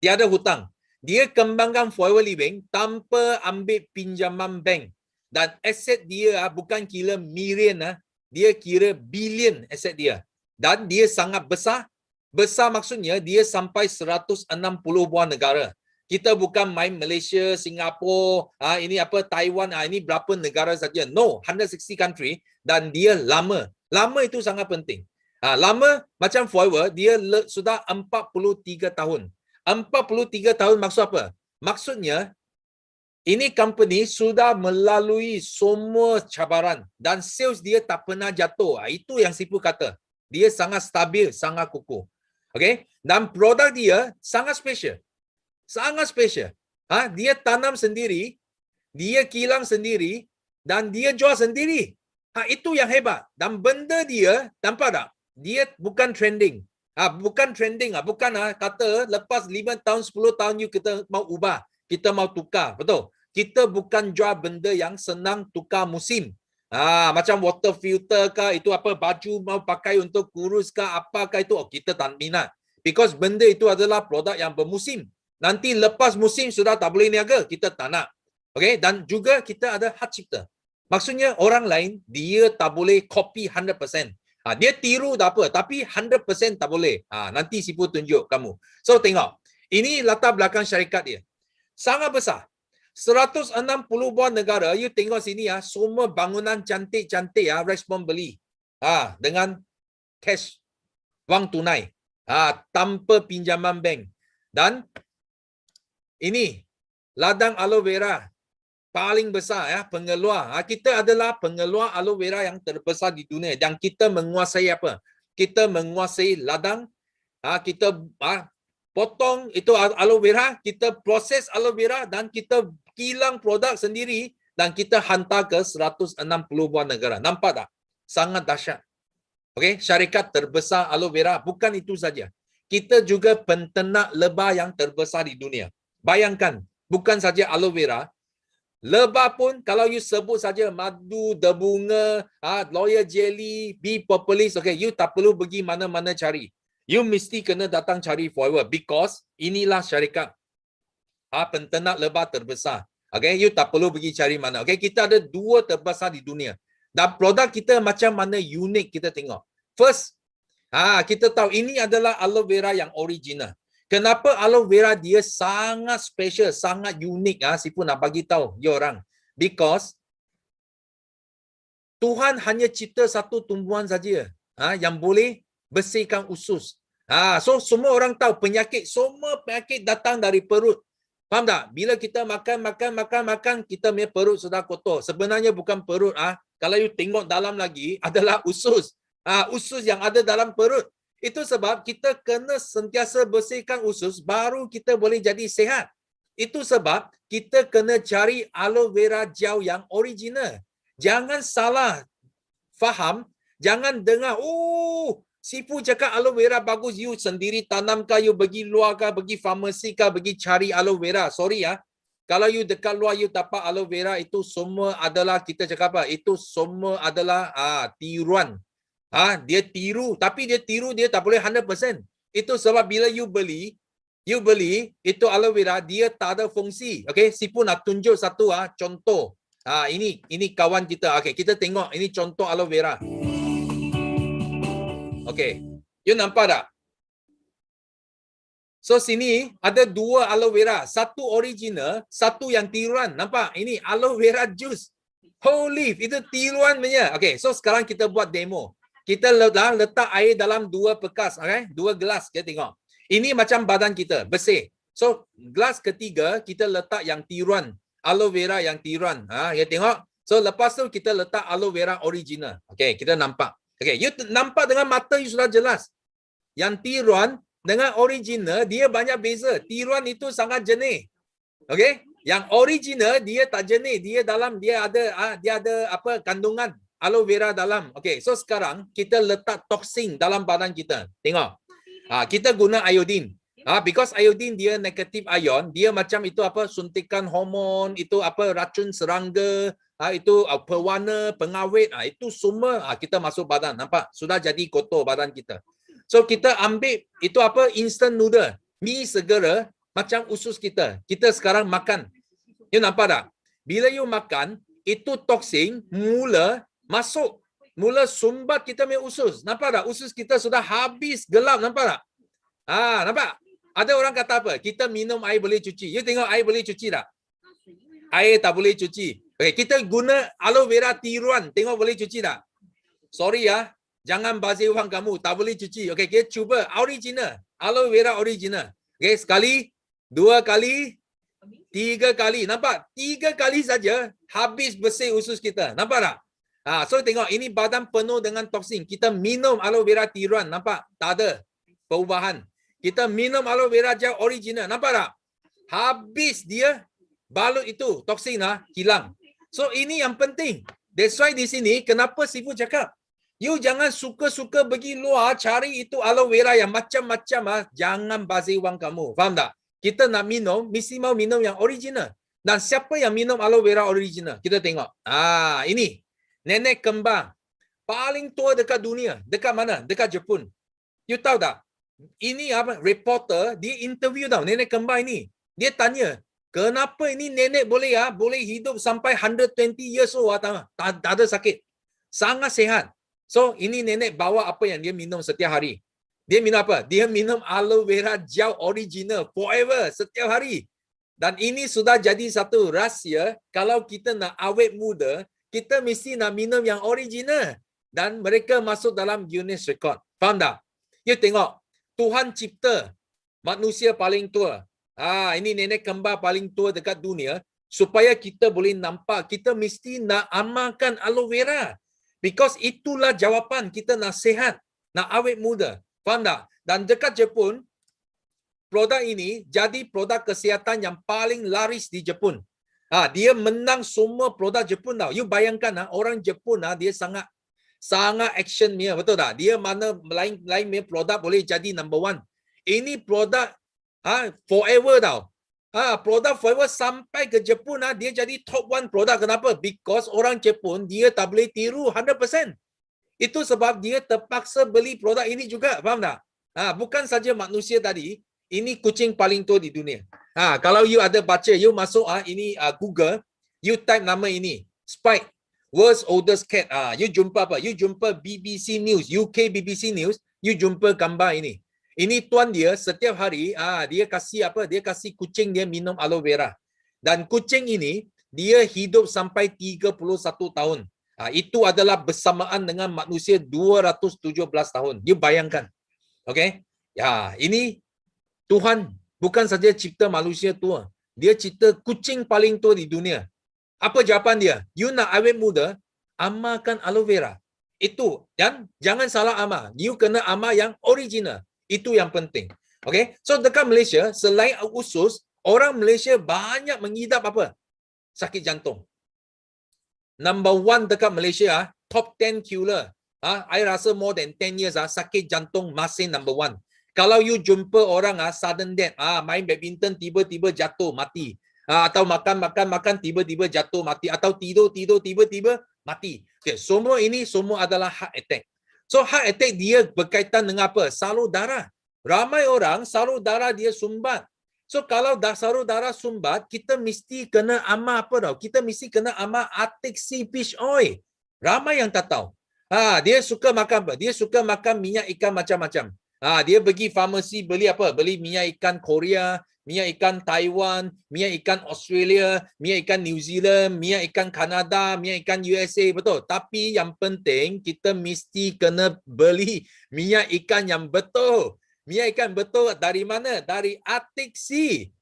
Tiada hutang. Dia kembangkan Forever Living tanpa ambil pinjaman bank. Dan aset dia bukan kira million, dia kira billion aset dia. Dan dia sangat besar. Besar maksudnya dia sampai 160 buah negara. Kita bukan main Malaysia, Singapura, Taiwan, ini berapa negara saja. No, 160 country dan dia lama. Lama itu sangat penting. Lama macam Forever, dia sudah 43 tahun. 43 tahun maksud apa? Maksudnya, ini company sudah melalui semua cabaran dan sales dia tak pernah jatuh. Itu yang Sifu kata. Dia sangat stabil, sangat kukuh. Okay? Dan produk dia sangat special. Sangat special. Dia tanam sendiri, dia kilang sendiri dan dia jual sendiri. Itu yang hebat. Dan benda dia, nampak tak? Dia bukan trending. Bukan trending bukan kata lepas 5 tahun 10 tahun kita mau ubah, kita mau tukar, betul? Kita bukan jual benda yang senang tukar musim. Macam water filter kah, itu apa baju mau pakai untuk kurus kah, apakah itu kita tak minat. Because benda itu adalah produk yang bermusim. Nanti lepas musim sudah tak boleh niaga, kita tak nak. Okay, dan juga kita ada hak cipta. Maksudnya orang lain dia tak boleh copy 100%. Dia tiru tak apa, tapi 100% tak boleh. Nanti Sifu tunjuk kamu. So tengok, ini latar belakang syarikat dia. Sangat besar. 160 buah negara, you tengok sini semua bangunan cantik-cantik respon beli. Dengan cash, wang tunai. Tanpa pinjaman bank. Dan ini ladang aloe vera paling besar pengeluar. Kita adalah pengeluar aloe vera yang terbesar di dunia dan kita menguasai apa? Kita menguasai ladang. Kita potong itu aloe vera, kita proses aloe vera dan kita kilang produk sendiri dan kita hantar ke 160 buah negara. Nampak tak? Sangat dahsyat. Okey, syarikat terbesar aloe vera. Bukan itu saja. Kita juga penternak lebah yang terbesar di dunia. Bayangkan, bukan saja aloe vera, lebah pun kalau you sebut saja madu, debunga, loyal jelly, bee propolis, okay, you tak perlu pergi mana-mana cari. You mesti kena datang cari forever because inilah syarikat penternak lebah terbesar. Okay, you tak perlu pergi cari mana. Okay, kita ada 2 terbesar di dunia. Dan produk kita macam mana unik kita tengok. First, kita tahu ini adalah aloe vera yang original. Kenapa aloe vera dia sangat special, sangat unik? Sifu nak bagi tahu dia orang. Because Tuhan hanya cipta satu tumbuhan saja yang boleh bersihkan usus. So semua orang tahu semua penyakit datang dari perut. Faham tak? Bila kita makan, kita punya perut sudah kotor. Sebenarnya bukan perut. Kalau you tengok dalam lagi adalah usus. Usus yang ada dalam perut. Itu sebab kita kena sentiasa bersihkan usus baru kita boleh jadi sihat. Itu sebab kita kena cari aloe vera gel yang original. Jangan salah faham, jangan dengar, Sifu cakap aloe vera bagus, you sendiri tanam kah, you pergi luar kah, pergi farmasi kah, pergi cari aloe vera. Sorry kalau you dekat luar you dapat aloe vera, itu semua adalah kita cakap apa? Itu semua adalah tiruan. Dia tiru, tapi dia tiru dia tak boleh 100%. Itu sebab bila you beli itu aloe vera dia tak ada fungsi. Okey, Sifu nak tunjuk satu contoh. Ini kawan kita. Okey, kita tengok ini contoh aloe vera. Okey. You nampak tak? So sini ada 2 aloe vera, satu original, satu yang tiruan. Nampak? Ini aloe vera juice. Whole leaf itu tiruan punya. Okey, so sekarang kita buat demo. Kita letak air dalam 2 bekas, okay? 2 gelas, kita tengok. Ini macam badan kita, bersih. So, gelas ketiga, kita letak yang tiruan. Aloe vera yang tiruan. Kita tengok. So, lepas tu kita letak aloe vera original. Okay, kita nampak. Okay, you nampak dengan mata you sudah jelas. Yang tiruan dengan original, dia banyak beza. Tiruan itu sangat jernih. Okay? Yang original, dia tak jernih. Dia ada apa kandungan aloe vera dalam. Okey, so sekarang kita letak toksin dalam badan kita. Tengok. Kita guna iodine. Because iodine dia negatif ion, dia macam itu apa suntikan hormon, itu apa racun serangga, itu pewarna, pengawet, itu semua kita masuk badan. Nampak? Sudah jadi kotor badan kita. So kita ambil itu apa instant noodle, mi segera macam usus kita. Kita sekarang makan. You nampak tak? Bila you makan, itu toksin masuk, mula sumbat kita punya usus. Nampak tak? Usus kita sudah habis gelap. Nampak tak? Nampak? Ada orang kata apa? Kita minum air boleh cuci. You tengok air boleh cuci tak? Air tak boleh cuci. Okay, kita guna aloe vera tiruan. Tengok boleh cuci tak? Sorry jangan bazir wang kamu. Tak boleh cuci. Okay, kita cuba original. Aloe vera original. Okay, sekali, 2 kali, 3 kali. Nampak? 3 kali saja habis bersih usus kita. Nampak tak? So tengok ini badan penuh dengan toksin. Kita minum aloe vera tiruan, nampak? Tak ada perubahan. Kita minum aloe vera gel original, nampak tak? Habis dia balut itu toksin hilang. So ini yang penting. That's why di sini kenapa Sifu cakap You jangan suka-suka pergi luar cari itu aloe vera yang macam-macam ah. Jangan bazir wang kamu. Faham tak? Kita nak minum, mesti mau minum yang original. Dan siapa yang minum aloe vera original? Kita tengok. Ini. Nenek kembar. Paling tua dekat dunia. Dekat mana? Dekat Jepun. You tahu tak? Ini apa? Reporter, dia interview tau. Nenek kembar ini. Dia tanya, kenapa ini nenek boleh hidup sampai 120 years old tak ada sakit. Sangat sihat. So, ini nenek bawa apa yang dia minum setiap hari. Dia minum apa? Dia minum aloe vera gel original forever, setiap hari. Dan ini sudah jadi satu rahsia, kalau kita nak awet muda, kita mesti nak minum yang original. Dan mereka masuk dalam Guinness Record. Faham tak? You tengok, Tuhan cipta manusia paling tua. Ini nenek kembar paling tua dekat dunia. Supaya kita boleh nampak, kita mesti nak amalkan aloe vera. Because itulah jawapan kita nak sihat, nak awet muda. Faham tak? Dan dekat Jepun, produk ini jadi produk kesihatan yang paling laris di Jepun. Dia menang semua produk Jepun tau. You bayangkan orang Jepun dia sangat action punya, betul tak? Dia mana lain punya produk boleh jadi number one. Ini produk forever tau. Produk forever sampai ke Jepun dia jadi top one produk. Kenapa? Because orang Jepun dia tak boleh tiru 100%. Itu sebab dia terpaksa beli produk ini juga. Faham tak? Bukan saja manusia tadi, ini kucing paling tua di dunia. Kalau you ada baca, you masuk ini Google, you type nama ini, Spike, world's oldest cat. You jumpa apa? You jumpa BBC News, UK BBC News, you jumpa gambar ini. Ini tuan dia setiap hari dia kasih apa? Dia kasih kucing dia minum aloe vera. Dan kucing ini dia hidup sampai 31 tahun. Itu adalah bersamaan dengan manusia 217 tahun. You bayangkan. Okay? Ini Tuhan bukan saja cipta manusia tua. Dia cipta kucing paling tua di dunia. Apa jawapan dia? You nak awet muda, amalkan aloe vera. Itu. Dan jangan salah amal. You kena amal yang original. Itu yang penting. Okay? So dekat Malaysia, selain usus, orang Malaysia banyak mengidap apa? Sakit jantung. Number one dekat Malaysia, top 10 killer. I rasa more than 10 years sakit jantung masih number one. Kalau you jumpa orang sudden death, main badminton tiba-tiba jatuh mati. Atau makan tiba-tiba jatuh mati. Atau tidur tiba-tiba mati. Okay, semua ini semua adalah heart attack. So heart attack dia berkaitan dengan apa? Salur darah. Ramai orang salur darah dia sumbat. So kalau salur darah sumbat, kita mesti kena amal apa tau? Kita mesti kena amal Arctic Sea Fish Oil. Ramai yang tak tahu. Dia suka makan apa? Dia suka makan minyak ikan macam-macam. Dia pergi farmasi beli apa? Beli minyak ikan Korea, minyak ikan Taiwan, minyak ikan Australia, minyak ikan New Zealand, minyak ikan Kanada, minyak ikan USA, betul. Tapi yang penting kita mesti kena beli minyak ikan yang betul. Minyak ikan betul dari mana? Dari Arctic Sea.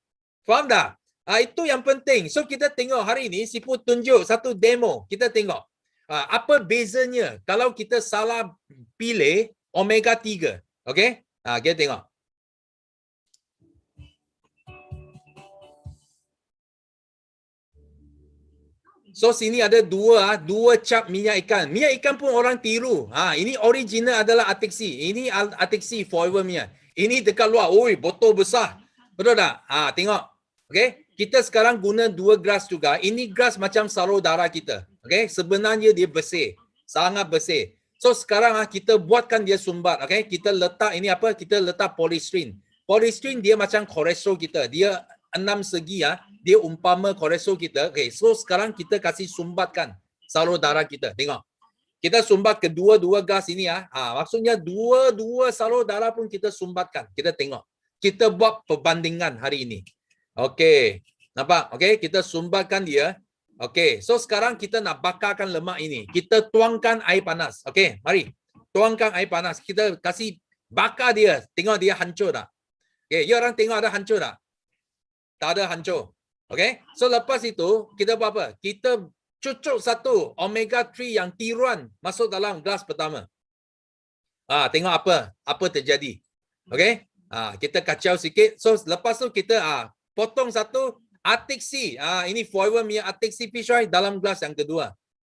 Faham tak? Itu yang penting. So kita tengok hari ini, Sifu tunjuk satu demo. Kita tengok. Apa bezanya kalau kita salah pilih omega 3. Okay? Kita tengok. So sini ada dua cap minyak ikan. Minyak ikan pun orang tiru. Ini original adalah Arctic Sea. Ini Arctic Sea forever minyak. Ini dekat luar. Oi, botol besar. Betul tak? Tengok. Okay? Kita sekarang guna 2 gelas juga. Ini gelas macam salur darah kita. Okay? Sebenarnya dia bersih. Sangat bersih. So sekarang kita buatkan dia sumbat. Okay? Kita letak ini apa? Kita letak polystyrene. Polystyrene dia macam kolesterol kita. Dia 6 segi dia umpama kolesterol kita. Okay, so sekarang kita kasih sumbatkan salur darah kita. Tengok. Kita sumbat kedua-dua gas ini maksudnya dua salur darah pun kita sumbatkan. Kita tengok. Kita buat perbandingan hari ini. Okey. Nampak? Okey, kita sumbatkan dia. Okey, so sekarang kita nak bakarkan lemak ini. Kita tuangkan air panas. Okey, mari. Tuangkan air panas. Kita kasih bakar dia. Tengok dia hancur tak? Okey, you orang tengok ada hancur tak? Tak ada hancur. Okay? So lepas itu, kita buat apa? Kita cucuk satu omega 3 yang tiruan masuk dalam gelas pertama. Tengok apa terjadi. Okay? Kita kacau sikit. So lepas tu kita potong satu Arctic Sea. Ini forever minyak Arctic Sea Fish Oil dalam gelas yang kedua.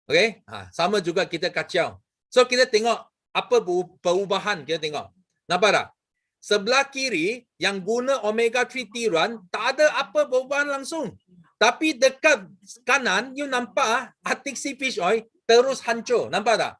Okay? Sama juga kita kacau. So kita tengok apa perubahan kita tengok. Nampak tak? Sebelah kiri yang guna omega 3 tiruan tak ada apa perubahan langsung. Tapi dekat kanan you nampak Arctic Sea Fish Oil terus hancur. Nampak tak?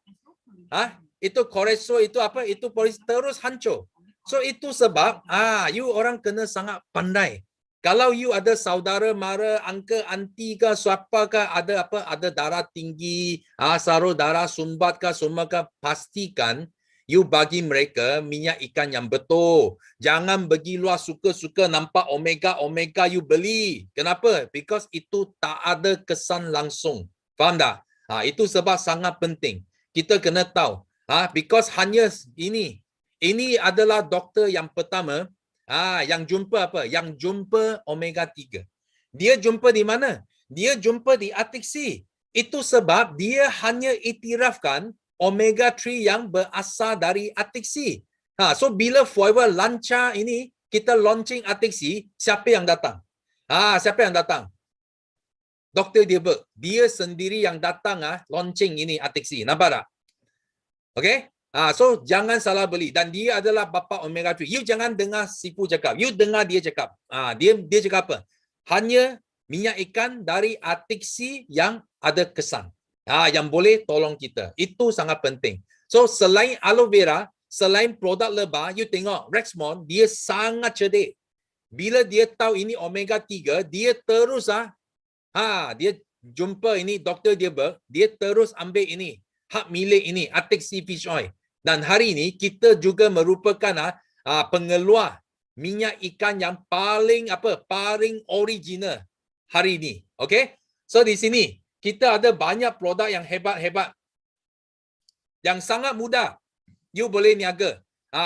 Itu kolesterol itu apa? Itu terus hancur. So itu sebab you orang kena sangat pandai. Kalau you ada saudara mara, uncle, auntie ke, siapa ke ada apa? Ada darah tinggi, saruh darah sumbat ke, semua ke, pastikan you bagi mereka minyak ikan yang betul. Jangan pergi luar suka-suka nampak omega you beli. Kenapa? Because itu tak ada kesan langsung. Faham tak? Itu sebab sangat penting. Kita kena tahu. Because hanya ini adalah doktor yang pertama yang jumpa apa? Yang jumpa omega 3. Dia jumpa di mana? Dia jumpa di Arctic Sea. Itu sebab dia hanya iktirafkan omega 3 yang berasal dari Arctic Sea. So bila Forever lancar ini, kita launching Arctic Sea, siapa yang datang? Siapa yang datang? Dr. Dilbert. Dia sendiri yang datang launching ini Arctic Sea. Nampak tak? Okay? So jangan salah beli. Dan dia adalah bapa omega 3. You jangan dengar Sifu cakap. You dengar dia cakap. Dia cakap apa? Hanya minyak ikan dari Arctic Sea yang ada kesan. Yang boleh tolong kita. Itu sangat penting. So selain aloe vera, selain produk lebah, you tengok Rexmond, dia sangat cerdik. Bila dia tahu ini omega 3, dia terus dia jumpa ini Dr. Dilbert, dia terus ambil ini, hak milik ini, Arctic Sea Fish Oil. Dan hari ini kita juga merupakan pengeluar minyak ikan yang paling original hari ini. Okay? So di sini kita ada banyak produk yang hebat-hebat. Yang sangat mudah. You boleh niaga.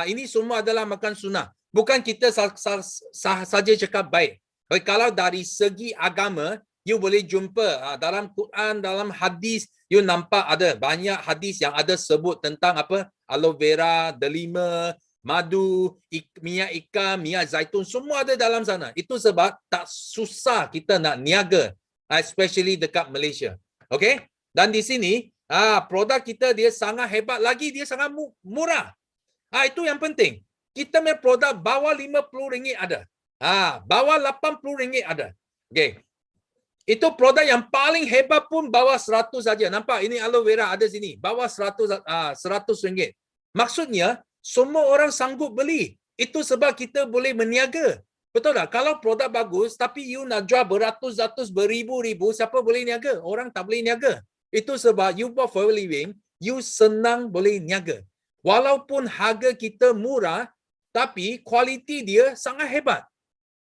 Ini semua adalah makan sunnah. Bukan kita saja cakap baik. Tapi kalau dari segi agama, you boleh jumpa dalam Quran, dalam hadis, you nampak ada banyak hadis yang ada sebut tentang apa? Aloe vera, delima, madu, minyak ikan, minyak zaitun, semua ada dalam sana. Itu sebab tak susah kita nak niaga. Especially dekat Malaysia. Okay? Dan di sini, produk kita dia sangat hebat lagi, dia sangat murah. Itu yang penting. Kita punya produk bawah RM50 ada. Bawah RM80 ada. Okay. Itu produk yang paling hebat pun bawah 100 saja. Nampak? Ini aloe vera ada sini. Bawah 100 ringgit. Maksudnya, semua orang sanggup beli. Itu sebab kita boleh meniaga. Betul tak? Kalau produk bagus, tapi you nak jual beratus-ratus, beribu-ribu, siapa boleh niaga? Orang tak boleh niaga. Itu sebab you buat Forever Living, you senang boleh niaga. Walaupun harga kita murah, tapi kualiti dia sangat hebat.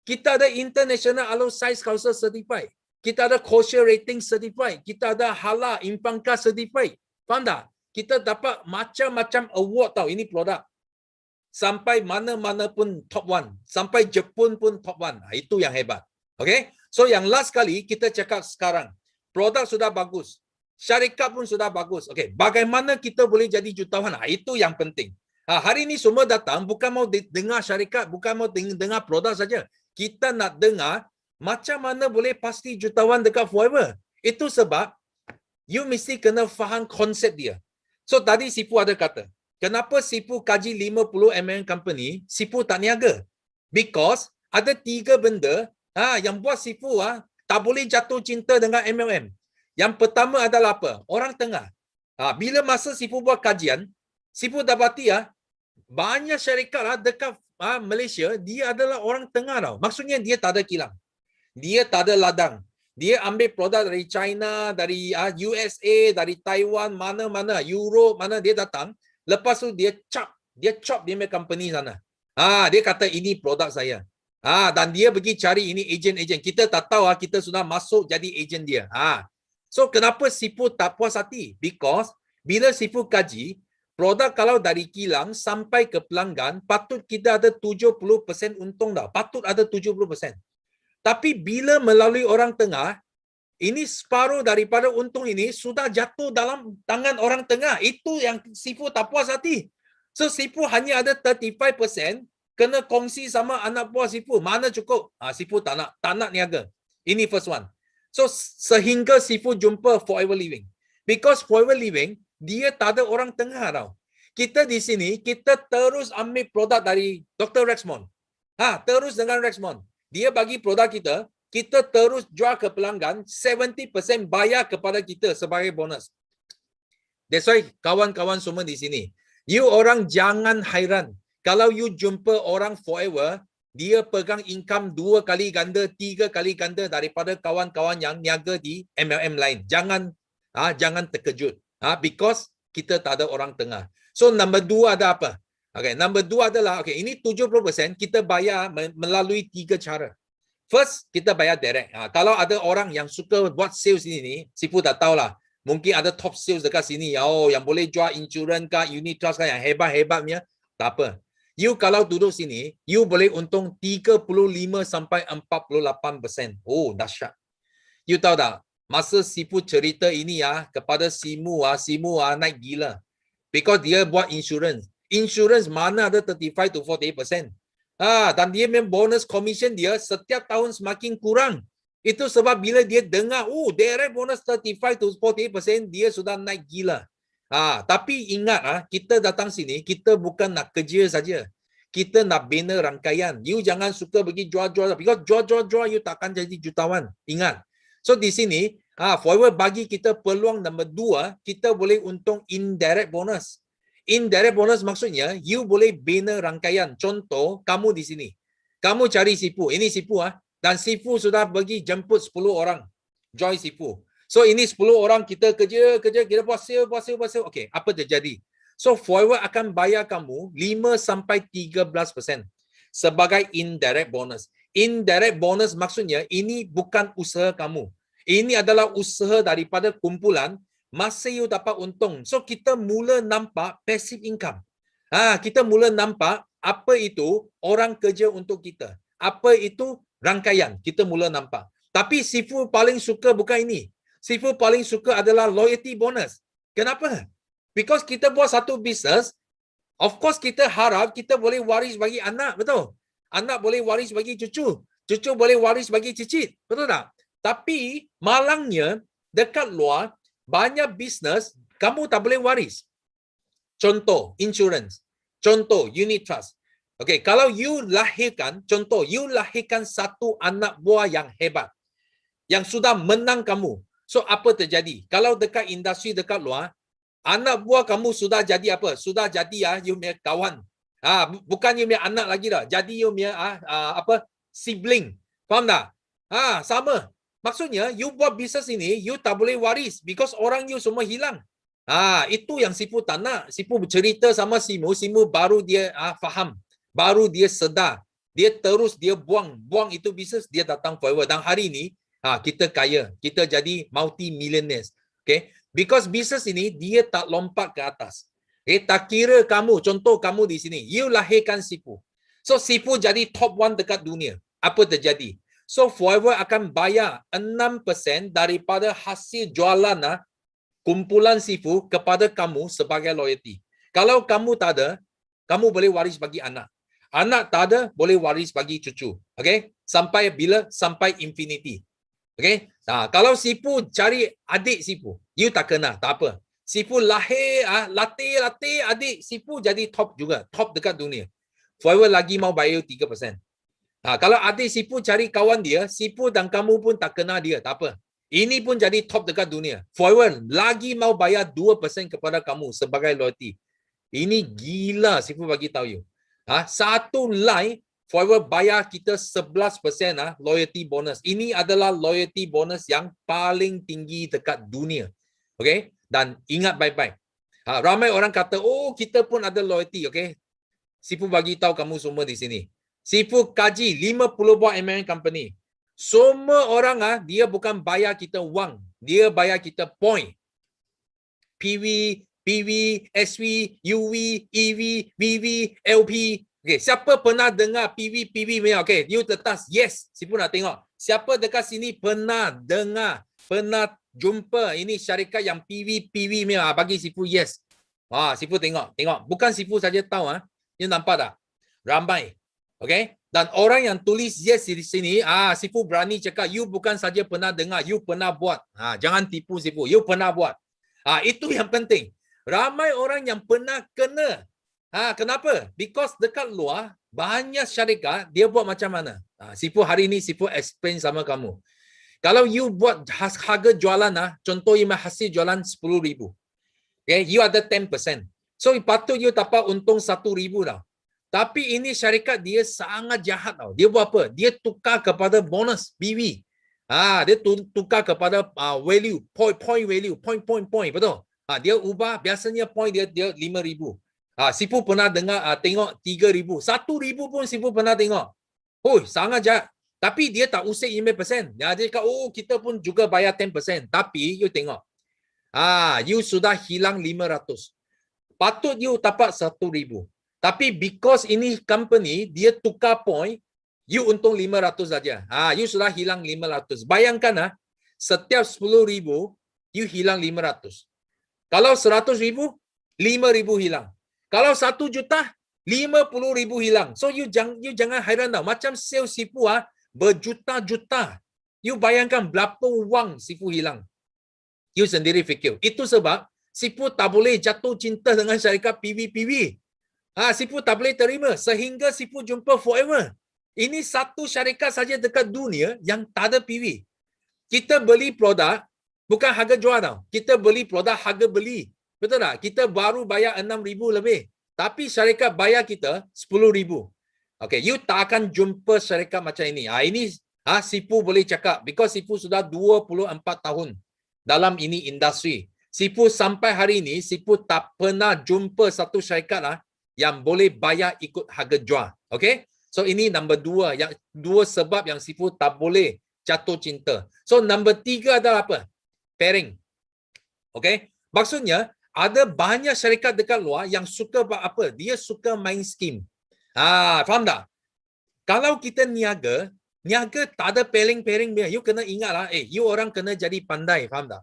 Kita ada International Aloe Size Council Certified. Kita ada Kosher Rating Certified. Kita ada Halal Impanka Certified. Faham tak? Kita dapat macam-macam award tau. Ini produk. Sampai mana-mana pun top 1. Sampai Jepun pun top 1. Itu yang hebat. Okay? So yang last kali kita cakap sekarang. Produk sudah bagus. Syarikat pun sudah bagus. Okay. Bagaimana kita boleh jadi jutawan? Itu yang penting. Hari ini semua datang bukan mau dengar syarikat. Bukan mau dengar produk saja. Kita nak dengar macam mana boleh pasti jutawan dekat Forever. Itu sebab you mesti kena faham konsep dia. So tadi Sifu ada kata. Kenapa Sifu kaji 50 MLM company, Sifu tak niaga? Because ada 3 benda yang buat Sifu tak boleh jatuh cinta dengan MLM. Yang pertama adalah apa? Orang tengah. Bila masa Sifu buat kajian, Sifu dapati banyak syarikat dekat Malaysia, dia adalah orang tengah tau. Maksudnya dia tak ada kilang. Dia tak ada ladang. Dia ambil produk dari China, dari USA, dari Taiwan, mana-mana, Europe, mana dia datang. Lepas tu dia chop dia punya company sana. Dia kata ini produk saya. Dan dia pergi cari ini ejen-ejen. Kita tak tahu kita sudah masuk jadi ejen dia. So kenapa Sifu tak puas hati? Because bila Sifu kaji, produk kalau dari kilang sampai ke pelanggan, patut kita ada 70% untung dah. Patut ada 70%. Tapi bila melalui orang tengah, ini separuh daripada untung ini sudah jatuh dalam tangan orang tengah. Itu yang Sifu tak puas hati. So Sifu hanya ada 35% kena kongsi sama anak buah Sifu. Mana cukup? Sifu tak nak niaga. Ini first one. So sehingga Sifu jumpa Forever Living. Because Forever Living, dia tak ada orang tengah tau. Kita di sini, kita terus ambil produk dari Dr. Rexmond. Terus dengan Rexmond. Dia bagi produk kita, kita terus jual ke pelanggan, 70% bayar kepada kita sebagai bonus. That's why kawan-kawan semua di sini, you orang jangan hairan. Kalau you jumpa orang forever, dia pegang income 2 kali ganda, 3 kali ganda daripada kawan-kawan yang niaga di MLM lain. Jangan terkejut. Because kita tak ada orang tengah. So number 2 ada apa? Okay, number 2 adalah, okay, ini 70% kita bayar melalui 3 cara. First, kita bayar direct. Kalau ada orang yang suka buat sales ini, Sifu tak tahulah. Mungkin ada top sales dekat sini. Yang boleh jual insurans kah, unit trust kah, yang hebat-hebatnya. Tak apa. You kalau duduk sini, you boleh untung 35 sampai 48%. Oh, dahsyat. You tahu tak? Masa Sifu cerita ini kepada Simu naik gila. Because dia buat insurance. Insurance mana ada 35 to 48%. Dan dia memang bonus commission dia setiap tahun semakin kurang. Itu sebab bila dia dengar, direct bonus 35 to 48%, dia sudah naik gila. Tapi ingat, kita datang sini, kita bukan nak kerja saja. Kita nak bina rangkaian. You jangan suka pergi jual-jual. Because jual-jual, you takkan jadi jutawan. Ingat. So di sini, Forever bagi kita peluang nombor 2, kita boleh untung indirect bonus. Indirect bonus maksudnya, you boleh bina rangkaian. Contoh, kamu di sini. Kamu cari Sifu. Ini Sifu. Dan Sifu sudah pergi jemput 10 orang. Join Sifu. So ini 10 orang kita kerja, kita buat sale. Okay, apa terjadi? So Forever akan bayar kamu 5-13% sebagai indirect bonus. Indirect bonus maksudnya ini bukan usaha kamu. Ini adalah usaha daripada kumpulan, masih you dapat untung. So kita mula nampak passive income. Kita mula nampak apa itu orang kerja untuk kita. Apa itu rangkaian. Kita mula nampak. Tapi Sifu paling suka bukan ini. Sifu paling suka adalah loyalty bonus. Kenapa? Because kita buat satu bisnes, of course kita harap kita boleh waris bagi anak, betul? Anak boleh waris bagi cucu. Cucu boleh waris bagi cicit, betul tak? Tapi malangnya dekat luar, banyak bisnes kamu tak boleh waris. Contoh, insurance. Contoh, unit trust. Okay, kalau you lahirkan, contoh, you lahirkan satu anak buah yang hebat. Yang sudah menang kamu. So, apa terjadi? Kalau dekat industri dekat luar, anak buah kamu sudah jadi apa? Sudah jadi you punya kawan. Bukan you punya anak lagi dah. Jadi you punya sibling. Faham tak? Sama. Maksudnya, you buat bisnes ini, you tak boleh waris because orang you semua hilang. Itu yang Sifu tak nak. Sifu bercerita sama Simu baru dia faham. Baru dia sedar. Dia buang itu bisnes, dia datang Forever. Dan hari ini, kita kaya. Kita jadi multi-millionaires. Okay? Because bisnes ini, dia tak lompat ke atas. Okay? Tak kira kamu, contoh kamu di sini, you lahirkan Sifu. So, Sifu jadi top 1 dekat dunia. Apa terjadi? So, Forever akan bayar 6% daripada hasil jualan kumpulan Sifu kepada kamu sebagai loyalty. Kalau kamu tak ada, kamu boleh waris bagi anak. Anak tak ada, boleh waris bagi cucu. Okay? Sampai bila? Sampai infinity. Okay? Kalau Sifu cari adik Sifu, you tak kena, tak apa. Sifu lahir, latih adik, Sifu jadi top juga. Top dekat dunia. Forever lagi mau bayar 3%. Kalau adik Sifu cari kawan dia, Sifu dan kamu pun tak kenal dia, tak apa. Ini pun jadi top dekat dunia. Forever lagi mau bayar 2% kepada kamu sebagai loyalty. Ini gila Sifu bagi tahu you. Satu line Forever bayar kita 11% loyalty bonus. Ini adalah loyalty bonus yang paling tinggi dekat dunia. Okay? Dan ingat baik-baik. Ramai orang kata, kita pun ada loyalty. Okay? Sifu bagi tahu kamu semua di sini. Sifu kaji 50 buah MLM company. Semua orang dia bukan bayar kita wang. Dia bayar kita point. PV, SV, UV, EV, VV, LP. Okay, siapa pernah dengar PV memang? Okay, you tetas. Yes, Sifu nak tengok. Siapa dekat sini pernah dengar, pernah jumpa ini syarikat yang PV memang? Bagi Sifu yes. Sifu tengok. Bukan Sifu saja tahu. You nampak tak? Ramai. Okay? Dan orang yang tulis yes di sini, Sifu berani cakap, you bukan saja pernah dengar, you pernah buat. Jangan tipu Sifu, you pernah buat. Itu yang penting. Ramai orang yang pernah kena. Kenapa? Because dekat luar, banyak syarikat, dia buat macam mana? Sifu hari ni, Sifu explain sama kamu. Kalau you buat harga jualan, contoh you hasil jualan 10,000. Okay, you ada 10%. So, patut you dapat untung 1,000 tau. Tapi ini syarikat dia sangat jahat tau. Dia buat apa? Dia tukar kepada bonus, BV. Dia tukar kepada value, point value, point. Betul? Dia ubah, biasanya point dia 5,000. Sifu pernah dengar, tengok 3,000. 1,000 pun Sifu pernah tengok. Sangat jahat. Tapi dia tak usik 5%. Dia cakap, kita pun juga bayar 10%. Tapi, you tengok. You sudah hilang 500. Patut you dapat 1,000. Tapi because ini company, dia tukar point, you untung 500 saja. You sudah hilang 500. Bayangkan, setiap 10,000, you hilang 500. Kalau 100,000, 5,000 hilang. Kalau 1 juta, 50,000 hilang. So, you jangan hairan tau. Macam sales Sifu, berjuta-juta. You bayangkan berapa wang Sifu hilang. You sendiri fikir. Itu sebab Sifu tak boleh jatuh cinta dengan syarikat PV. Sifu tak boleh terima sehingga Sifu jumpa Forever. Ini satu syarikat saja dekat dunia yang tak ada PV. Kita beli produk bukan harga jual tau. Kita beli produk harga beli. Betul tak? Kita baru bayar 6,000 lebih. Tapi syarikat bayar kita 10,000. Okay, you tak akan jumpa syarikat macam ini. Ini Sifu boleh cakap because Sifu sudah 24 tahun dalam ini industri. Sifu sampai hari ini, Sifu tak pernah jumpa satu syarikat yang boleh bayar ikut harga jual. Okay? So, ini number 2. Yang 2 sebab yang Sifu tak boleh jatuh cinta. So, number 3 adalah apa? Pairing. Okay? Maksudnya, ada banyak syarikat dekat luar yang suka buat apa? Dia suka main skim. Faham tak? Kalau kita niaga tak ada pairing dia. You kena ingat lah, you orang kena jadi pandai, faham tak?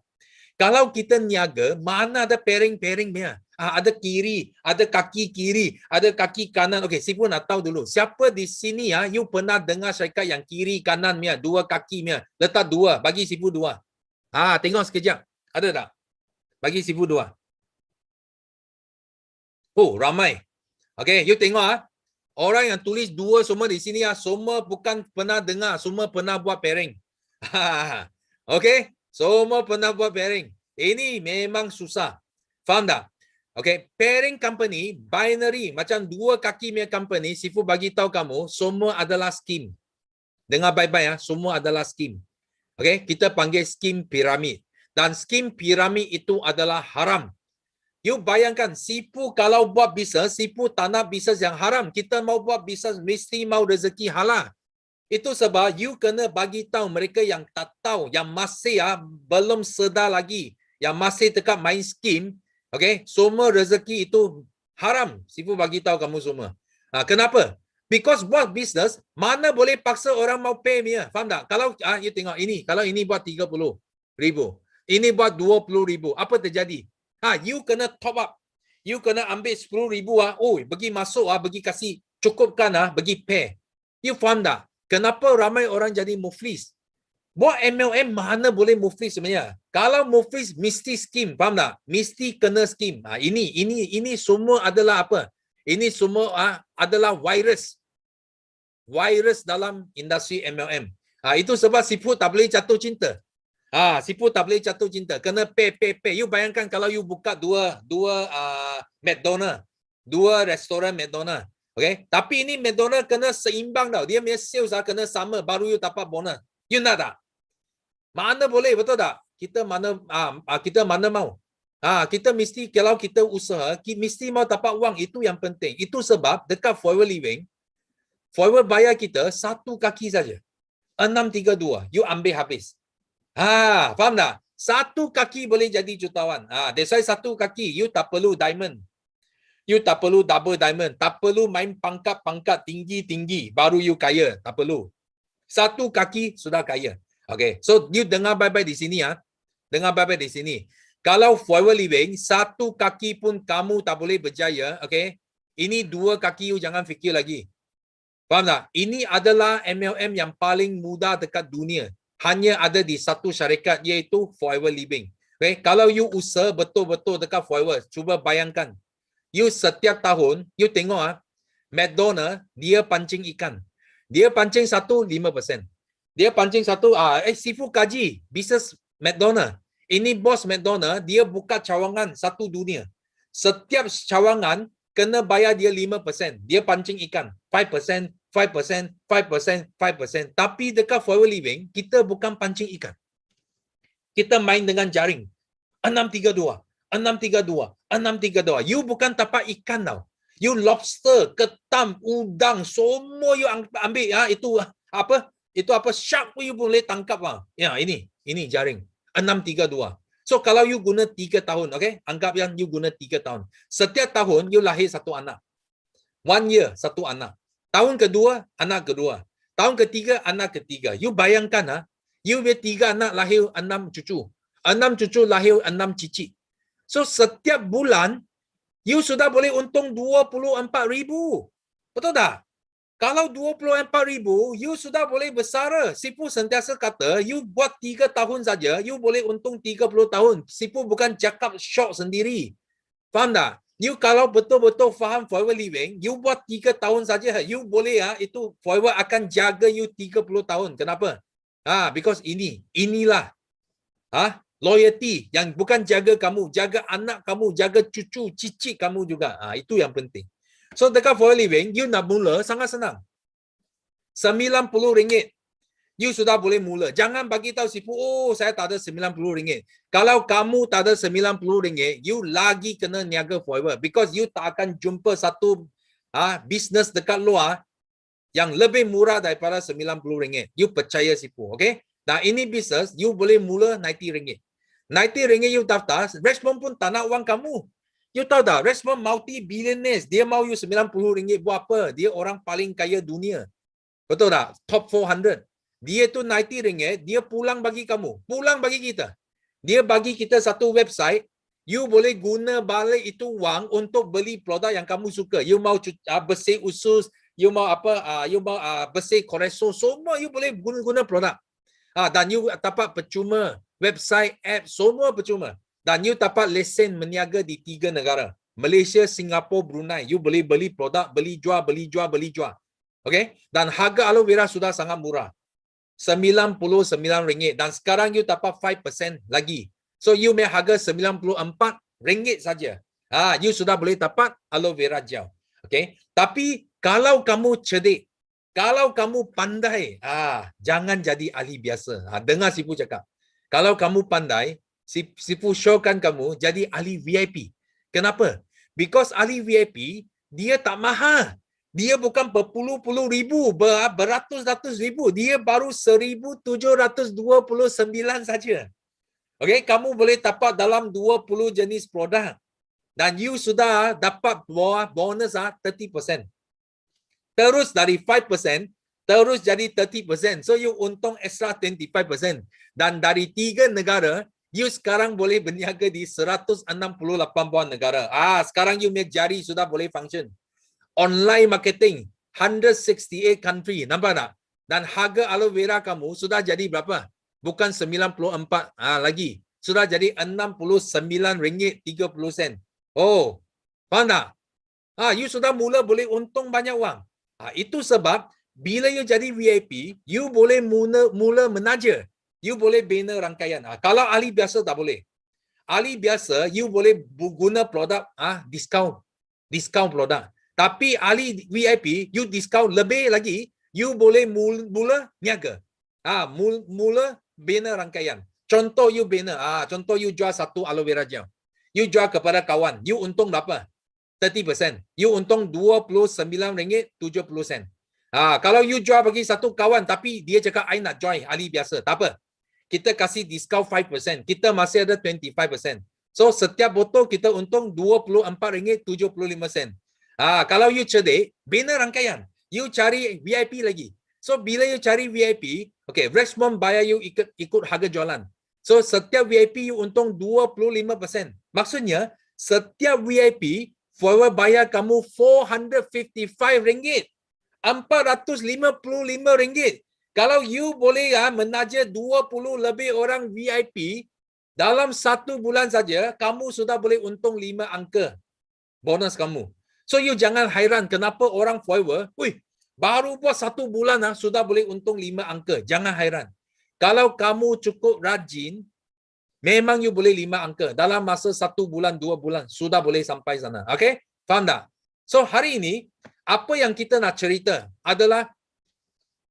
Kalau kita niaga, mana ada pairing dia? Ada kiri, ada kaki kiri, ada kaki kanan. Okay, Sifu nak tahu dulu. Siapa di sini you pernah dengar syarikat yang kiri kanan punya, 2 kaki punya? Letak 2, bagi Sifu 2. Tengok sekejap. Ada tak? Bagi Sifu 2. Ramai. Okay, you tengok orang yang tulis 2 semua di sini semua bukan pernah dengar, semua pernah buat pairing. Okay, semua pernah buat pairing. Ini memang susah. Faham tak? Okay, pairing company, binary, macam 2 kaki punya company, Sifu bagi tahu kamu, semua adalah skim. Dengar baik-baik semua adalah skim. Okay, kita panggil skim piramid. Dan skim piramid itu adalah haram. You bayangkan, Sifu kalau buat bisnes, Sifu tak nak bisnes yang haram. Kita mau buat bisnes, mesti mau rezeki halal. Itu sebab you kena bagi tahu mereka yang tak tahu, yang masih belum sedar lagi, yang masih dekat main skim, okay, semua rezeki itu haram. Sifu bagi tahu kamu semua. Kenapa? Because buat bisnes, mana boleh paksa orang mau pay punya. Faham tak? Kalau you tengok ini, kalau ini buat 30,000, ini buat 20,000, apa terjadi? You kena top up. You kena ambil 10,000 bagi masuk bagi kasih cukupkan bagi pay. You faham tak? Kenapa ramai orang jadi muflis? Buat MLM mana boleh muflis sebenarnya? Kalau muflis mesti skim, faham tak? Mesti kena skim. Ini semua adalah apa? Ini semua adalah virus. Virus dalam industri MLM. Itu sebab Sifu tak boleh jatuh cinta. Sifu tak boleh jatuh cinta. Kena pay. You bayangkan kalau you buka dua McDonald, 2 restoran McDonald. Okay? Tapi ini McDonald kena seimbang tau. Dia punya sales kena sama baru you dapat bonus. You nak tak? Mana boleh, betul tak? Kita mana mau? Kita mesti, kalau kita usaha, mesti mau dapat wang. Itu yang penting. Itu sebab dekat Forever Living, Forever bayar kita 1 kaki saja. 632. You ambil habis. Faham tak? 1 kaki boleh jadi jutawan. That's why 1 kaki, you tak perlu diamond. You tak perlu double diamond. Tak perlu main pangkat tinggi-tinggi. Baru you kaya. Tak perlu. 1 kaki sudah kaya. Okay. So, you dengar baik-baik di sini. Dengar baik-baik di sini. Kalau Forever Living, 1 kaki pun kamu tak boleh berjaya. Okay. Ini 2 kaki you jangan fikir lagi. Faham tak? Ini adalah MLM yang paling mudah dekat dunia. Hanya ada di satu syarikat iaitu Forever Living. Okay, kalau you usaha betul-betul dekat forever, cuba bayangkan. You setiap tahun, you tengok McDonald, dia pancing ikan. Dia pancing satu, 5%. Dia pancing satu, Sifu kaji, bisnes McDonald. Ini bos McDonald, dia buka cawangan satu dunia. Setiap cawangan, kena bayar dia 5%. Dia pancing ikan. 5%, 5%, 5%, 5%. Tapi dekat Forever Living, kita bukan pancing ikan. Kita main dengan jaring. 632, 632, 632. You bukan tapak ikan tau. You lobster, ketam, udang, semua you ambil. Itu apa? Itu apa? Shark pun you boleh tangkap. Ya, ini jaring. 632. So kalau you guna 3 tahun, okay? Anggap yang you guna 3 tahun. Setiap tahun you lahir satu anak. 1 year, satu anak. Tahun kedua, anak kedua. Tahun ketiga, anak ketiga. You bayangkan, you punya 3 anak lahir 6 cucu. 6 cucu lahir 6 cicit. So setiap bulan, you sudah boleh untung 24,000. Betul tak? Kalau 24,000, you sudah boleh bersara. Sifu sentiasa kata, you buat 3 tahun saja, you boleh untung 30 tahun. Sifu bukan cakap short sendiri. Faham tak? You kalau betul-betul faham Forever Living, you buat 3 tahun saja, you boleh itu Forever akan jaga you 30 tahun. Kenapa? Because inilah loyalty yang bukan jaga kamu, jaga anak kamu, jaga cucu, cicit kamu juga. Itu yang penting. So dekat Forever Living, you nak mula sangat senang. RM90. You sudah boleh mula. Jangan bagi tahu Sifu, saya tak ada RM90. Kalau kamu tak ada RM90, you lagi kena niaga Forever. Because you tak akan jumpa satu bisnes dekat luar yang lebih murah daripada RM90. You percaya Sifu, okay? Nah, ini bisnes, you boleh mula RM90. RM90 you daftar, Richmond pun tak nak wang kamu. You tahu tak, Richmond multi-billionaires, dia mau you RM90 buat apa? Dia orang paling kaya dunia. Betul tak? Top 400. Dia tu RM90, dia pulang bagi kamu. Pulang bagi kita. Dia bagi kita satu website, you boleh guna balik itu wang untuk beli produk yang kamu suka. You mau bersih usus, you mau you mau bersih kolesterol, semua you boleh guna produk. Dan you dapat percuma. Website, app, semua percuma. Dan you dapat lesen meniaga di 3 negara. Malaysia, Singapura, Brunei. You boleh beli produk, beli jual. Okay? Dan harga aloe vera sudah sangat murah. RM99. Dan sekarang you dapat 5% lagi. So you punya harga RM94 saja. You sudah boleh dapat aloe vera gel. Okay? Tapi kalau kamu cerdik, kalau kamu pandai, jangan jadi ahli biasa. Dengar Sifu cakap. Kalau kamu pandai, Sifu showkan kamu jadi ahli VIP. Kenapa? Because ahli VIP, dia tak mahal. Dia bukan berpuluh-puluh ribu, beratus-ratus ribu. Dia baru 1,729 saja. Okay, kamu boleh dapat dalam 20 jenis produk. Dan you sudah dapat bonus 30%. Terus dari 5%, terus jadi 30%. So you untung extra 25%. Dan dari 3 negara, you sekarang boleh berniaga di 168 buah negara. Sekarang you punya jari sudah boleh function. Online marketing, 168 country. Nampak tak? Dan harga aloe vera kamu sudah jadi berapa? Bukan 94 lagi. Sudah jadi RM69.30. Oh, faham tak? You sudah mula boleh untung banyak wang. Itu sebab bila you jadi VIP, you boleh mula menaja. You boleh bina rangkaian. Kalau ahli biasa tak boleh. Ahli biasa, you boleh guna produk diskaun. Diskaun produk. Tapi ahli VIP, you diskaun lebih lagi, you boleh mula niaga. Mula bina rangkaian. Contoh you bina, contoh you jual satu aloe vera gel. You jual kepada kawan, you untung berapa? 30%. You untung RM29.70. Kalau you jual bagi satu kawan tapi dia cakap I nak join ahli biasa, tak apa. Kita kasih diskaun 5%. Kita masih ada 25%. So setiap botol kita untung RM24.75. Kalau you cerdik, bina rangkaian. You cari VIP lagi. So bila you cari VIP, okay, Richmond bayar you ikut harga jualan. So setiap VIP you untung 25%. Maksudnya setiap VIP Forever bayar kamu RM455. RM455. Kalau you boleh menaja 20 lebih orang VIP Dalam 1 bulan saja, kamu sudah boleh untung 5 angka bonus kamu. So you jangan hairan kenapa orang forever, baru buat 1 bulan sudah boleh untung 5 angka. Jangan hairan. Kalau kamu cukup rajin, memang you boleh 5 angka. Dalam masa 1 bulan, 2 bulan, sudah boleh sampai sana. Okay? Faham tak? So hari ini, apa yang kita nak cerita adalah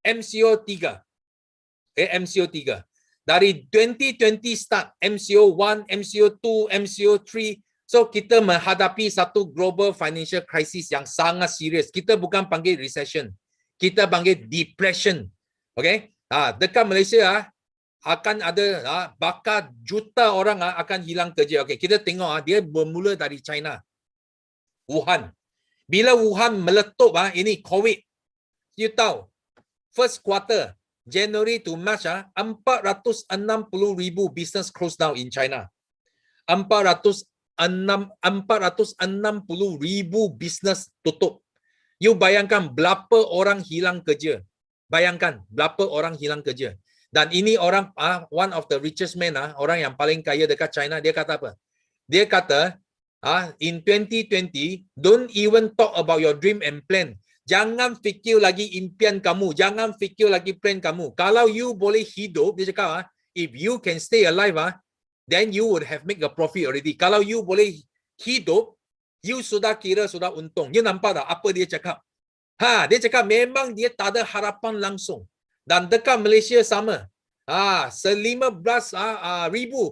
MCO 3. MCO 3. Dari 2020 start, MCO 1, MCO 2, MCO 3. So kita menghadapi satu global financial crisis yang sangat serius. Kita bukan panggil recession. Kita panggil depression. Okay? Dekat Malaysia akan ada bakal juta orang akan hilang kerja. Okay, kita tengok dia bermula dari China. Wuhan. Bila Wuhan meletup ini COVID. You tahu, first quarter January to March 460,000 business close down in China. 460,000 business tutup. You bayangkan berapa orang hilang kerja. Bayangkan berapa orang hilang kerja. Dan ini orang one of the richest man orang yang paling kaya dekat China, dia kata apa? Dia kata in 2020 don't even talk about your dream and plan. Jangan fikir lagi impian kamu, jangan fikir lagi plan kamu. Kalau you boleh hidup, dia cakap if you can stay alive then you would have make a profit already. Kalau you boleh hidup, you sudah kira sudah untung. You nampak tak apa dia cakap? Dia cakap memang dia tak ada harapan langsung. Dan dekat Malaysia sama. 15,000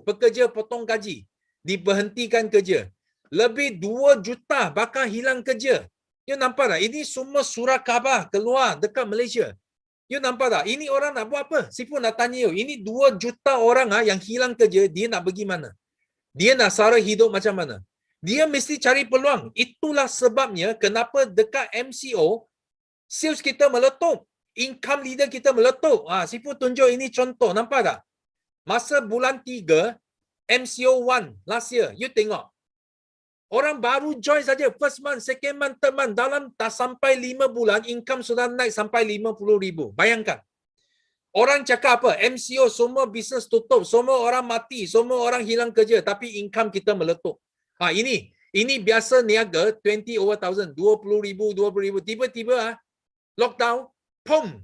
pekerja potong gaji. Diberhentikan kerja. Lebih 2 juta bakal hilang kerja. You nampak tak? Ini semua surat khabar keluar dekat Malaysia. You nampak tak? Ini orang nak buat apa? Siapa nak tanya you. Ini 2 juta orang yang hilang kerja. Dia nak pergi mana? Dia nak sara hidup macam mana? Dia mesti cari peluang. Itulah sebabnya kenapa dekat MCO, sales kita meletup. Income leader kita meletup. Sipu tunjuk ini contoh. Nampak tak? Masa bulan 3, MCO 1 last year. You tengok. Orang baru join saja. First month, second month, third month. Dalam tak sampai 5 bulan, income sudah naik sampai 50,000. Bayangkan. Orang cakap apa? MCO semua bisnes tutup. Semua orang mati. Semua orang hilang kerja. Tapi income kita meletup. Ini biasa niaga 20 over 1,000. 20,000. Tiba-tiba lockdown. Pum.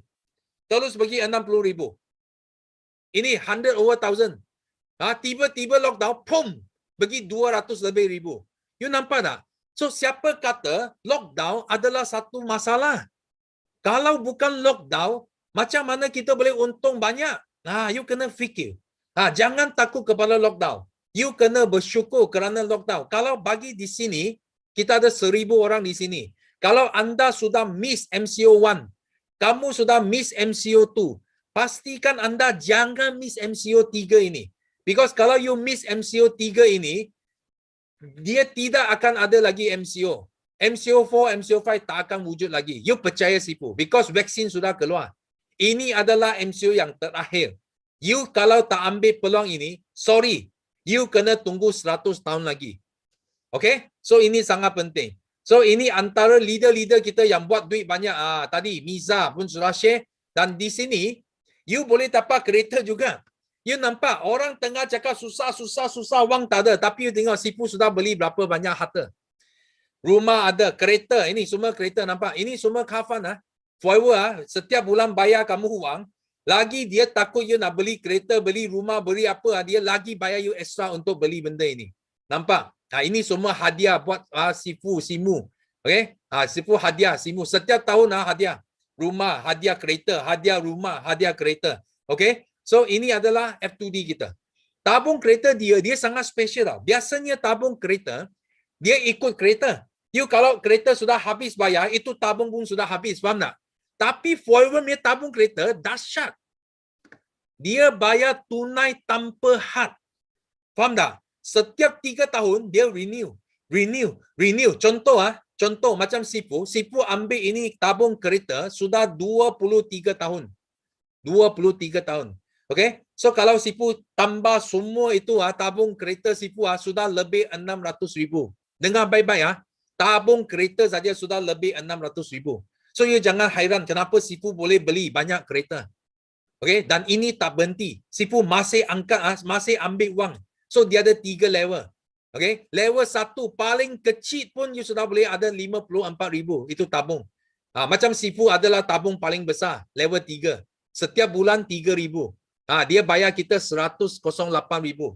Terus bagi 60,000. Ini 100 over 1,000. Tiba-tiba lockdown. Pum. Bagi 200 lebih ribu. You nampak tak? So siapa kata lockdown adalah satu masalah? Kalau bukan lockdown, macam mana kita boleh untung banyak? You kena fikir. Jangan takut kepada lockdown. You kena bersyukur kerana lockdown. Kalau bagi di sini, kita ada 1,000 orang di sini. Kalau anda sudah miss MCO 1, kamu sudah miss MCO 2, pastikan anda jangan miss MCO 3 ini. Because kalau you miss MCO 3 ini, dia tidak akan ada lagi MCO. MCO 4, MCO 5 tak akan wujud lagi. You percaya sipu. Because vaksin sudah keluar. Ini adalah MCO yang terakhir. You kalau tak ambil peluang ini, sorry. You kena tunggu 100 tahun lagi. Okay? So ini sangat penting. So ini antara leader-leader kita yang buat duit banyak. Tadi Miza pun sudah share. Dan di sini, you boleh dapat kereta juga. You nampak orang tengah cakap susah, wang tak ada. Tapi you tengok sipu sudah beli berapa banyak harta. Rumah ada, kereta. Ini semua kereta nampak. Ini semua kafan. Forever, setiap bulan bayar kamu wang. Lagi dia takut you nak beli kereta, beli rumah, beli apa. Dia lagi bayar you extra untuk beli benda ini. Nampak? Ini semua hadiah buat simu. Okay? Sipu hadiah, simu. Setiap tahun hadiah. Rumah, hadiah kereta, hadiah rumah, hadiah kereta. Okay? So ini adalah F2D kita. Tabung kereta dia sangat special tau. Biasanya tabung kereta, dia ikut kereta. You kalau kereta sudah habis bayar, itu tabung pun sudah habis. Faham tak? Tapi Forever punya tabung kereta dahsyat. Dia bayar tunai tanpa had. Faham tak? Setiap 3 tahun dia renew. Contoh macam Sipu ambil ini tabung kereta sudah 23 tahun. 23 tahun. Okay? So kalau Sipu tambah semua itu tabung kereta Sipu sudah lebih 600,000. Dengar baik-baik tabung kereta saja sudah lebih 600,000. So you jangan hairan kenapa Sipu boleh beli banyak kereta. Okay? Dan ini tak berhenti. Sipu masih angkat, masih ambil wang. So dia ada 3 level. Okay, level 1 paling kecil pun you sudah boleh ada 54,000 itu tabung. Macam Sifu adalah tabung paling besar, level 3. Setiap bulan 3,000. Dia bayar kita 108,000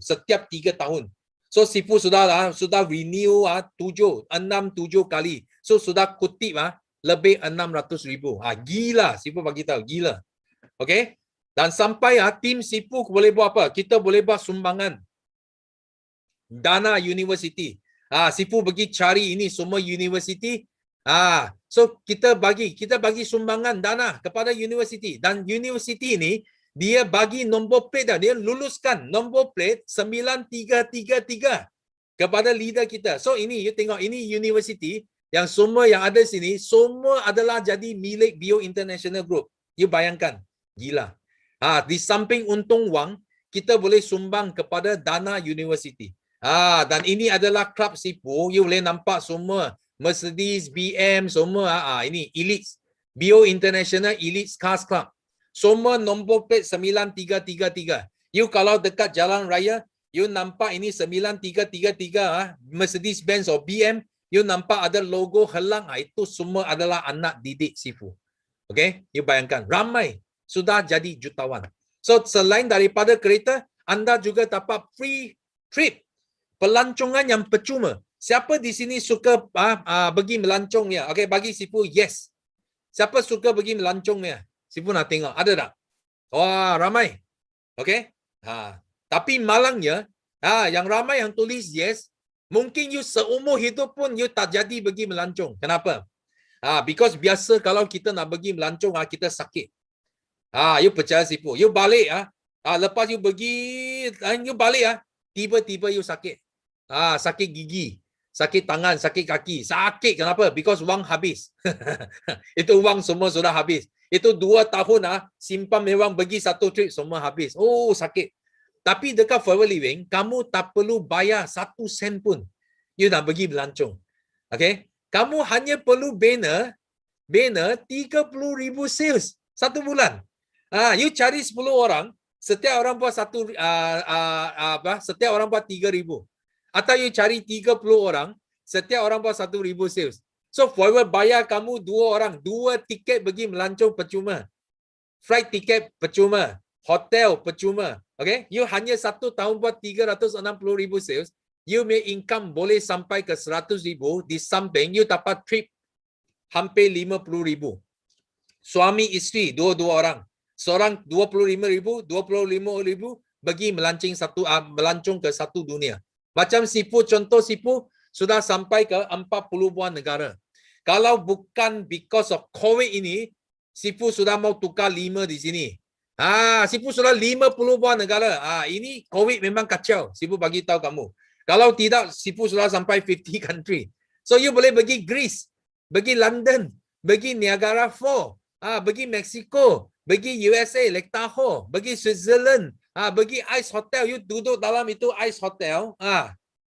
setiap 3 tahun. So Sifu sudah renew 7 kali. So sudah kutip lebih 600,000. Gila, Sifu bagi tahu, gila. Okay? Dan sampai tim Sifu boleh buat apa? Kita boleh buat sumbangan dana universiti. Sifu pergi cari ini semua universiti. So kita bagi sumbangan dana kepada universiti, dan universiti ini dia bagi nombor plate dia luluskan nombor plate 9333 kepada leader kita. So ini you tengok, ini universiti yang semua yang ada sini semua adalah jadi milik Bio International Group. You bayangkan, gila. Di samping untung wang, kita boleh sumbang kepada dana universiti. Dan ini adalah klub Sifu. You boleh nampak semua Mercedes, BM, semua. Ini Elite. Bio International Elite Cars Club. Semua nombor plate 9333. You kalau dekat jalan raya, you nampak ini 9333 Mercedes Benz atau BM, you nampak ada logo helang. Itu semua adalah anak didik Sifu. Okay? You bayangkan. Ramai. Sudah jadi jutawan. So selain daripada kereta, anda juga dapat free trip. Pelancongan yang percuma. Siapa di sini suka pergi melancong ya? Okey, bagi Sifu yes. Siapa suka pergi melancong ya? Sifu nak tengok. Ada tak? Wah, ramai. Okey? Tapi malangnya, yang ramai yang tulis yes, mungkin you seumur hidup pun you tak jadi pergi melancong. Kenapa? Because biasa kalau kita nak pergi melancong, kita sakit. You percaya Sifu. You balik lepas you pergi, you balik tiba-tiba you sakit. Sakit gigi, sakit tangan, sakit kaki. Sakit kenapa? Because wang habis. Itu wang semua sudah habis. Itu 2 tahun simpan memang pergi satu trip semua habis. Oh, sakit. Tapi dekat Forever Living, kamu tak perlu bayar 1 sen pun. You nak pergi melancong. Okay? Kamu hanya perlu banner 30,000 sales 1 bulan. You cari 10 orang, setiap orang buat setiap orang buat 3,000. Atau you cari 30 orang, setiap orang buat 1,000 sales. So Forever bayar kamu 2 orang, 2 tiket pergi melancong percuma. Flight tiket percuma, hotel percuma. Okay? You hanya 1 tahun buat 360,000 sales, you punya income boleh sampai ke 100,000, di samping you dapat trip hampir 50,000. Suami isteri 2 orang. Seorang 25,000, 25,000 pergi melancong ke satu dunia. Macam Sifu, contoh Sifu sudah sampai ke 40 buah negara. Kalau bukan because of COVID ini, Sifu sudah mau tukar 5 di sini. Sifu sudah 50 buah negara. Ini COVID memang kacau. Sifu bagi tahu kamu. Kalau tidak, Sifu sudah sampai 50 country. So you boleh pergi Greece, pergi London, pergi Niagara Falls, pergi Mexico, pergi USA, Lake Tahoe, pergi Switzerland, pergi Ice Hotel. You duduk dalam itu Ice Hotel,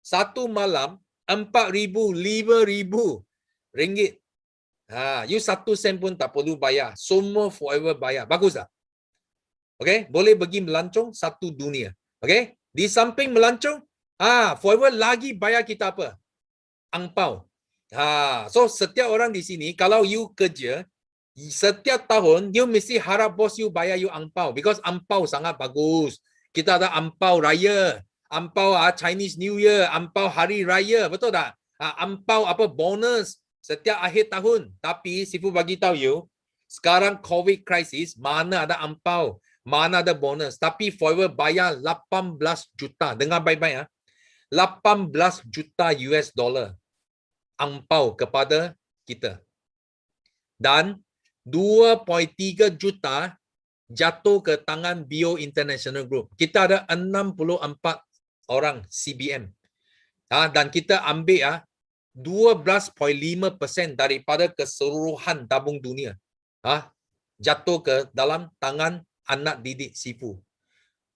satu malam 4,000, 5,000 ringgit. You 1 sen pun tak perlu bayar. Semua Forever bayar. Bagus tak? Okay? Boleh pergi melancong satu dunia. Okay? Di samping melancong, Forever lagi bayar kita apa? Angpau. So setiap orang di sini, kalau you kerja, setiap tahun, you mesti harap bos you bayar you angpau. Because angpau sangat bagus. Kita ada angpau raya, angpau Chinese New Year, angpau hari raya. Betul tak? Angpau bonus setiap akhir tahun. Tapi Sifu bagi tahu you, sekarang COVID crisis, mana ada angpau, mana ada bonus. Tapi Forever bayar 18 juta. Dengar baik-baik 18 juta US dollar angpau kepada kita. Dan 2.3 juta jatuh ke tangan Bio International Group. Kita ada 64 orang CBM. Dan kita ambil 12.5% daripada keseluruhan tabung dunia. Jatuh ke dalam tangan anak didik Sifu.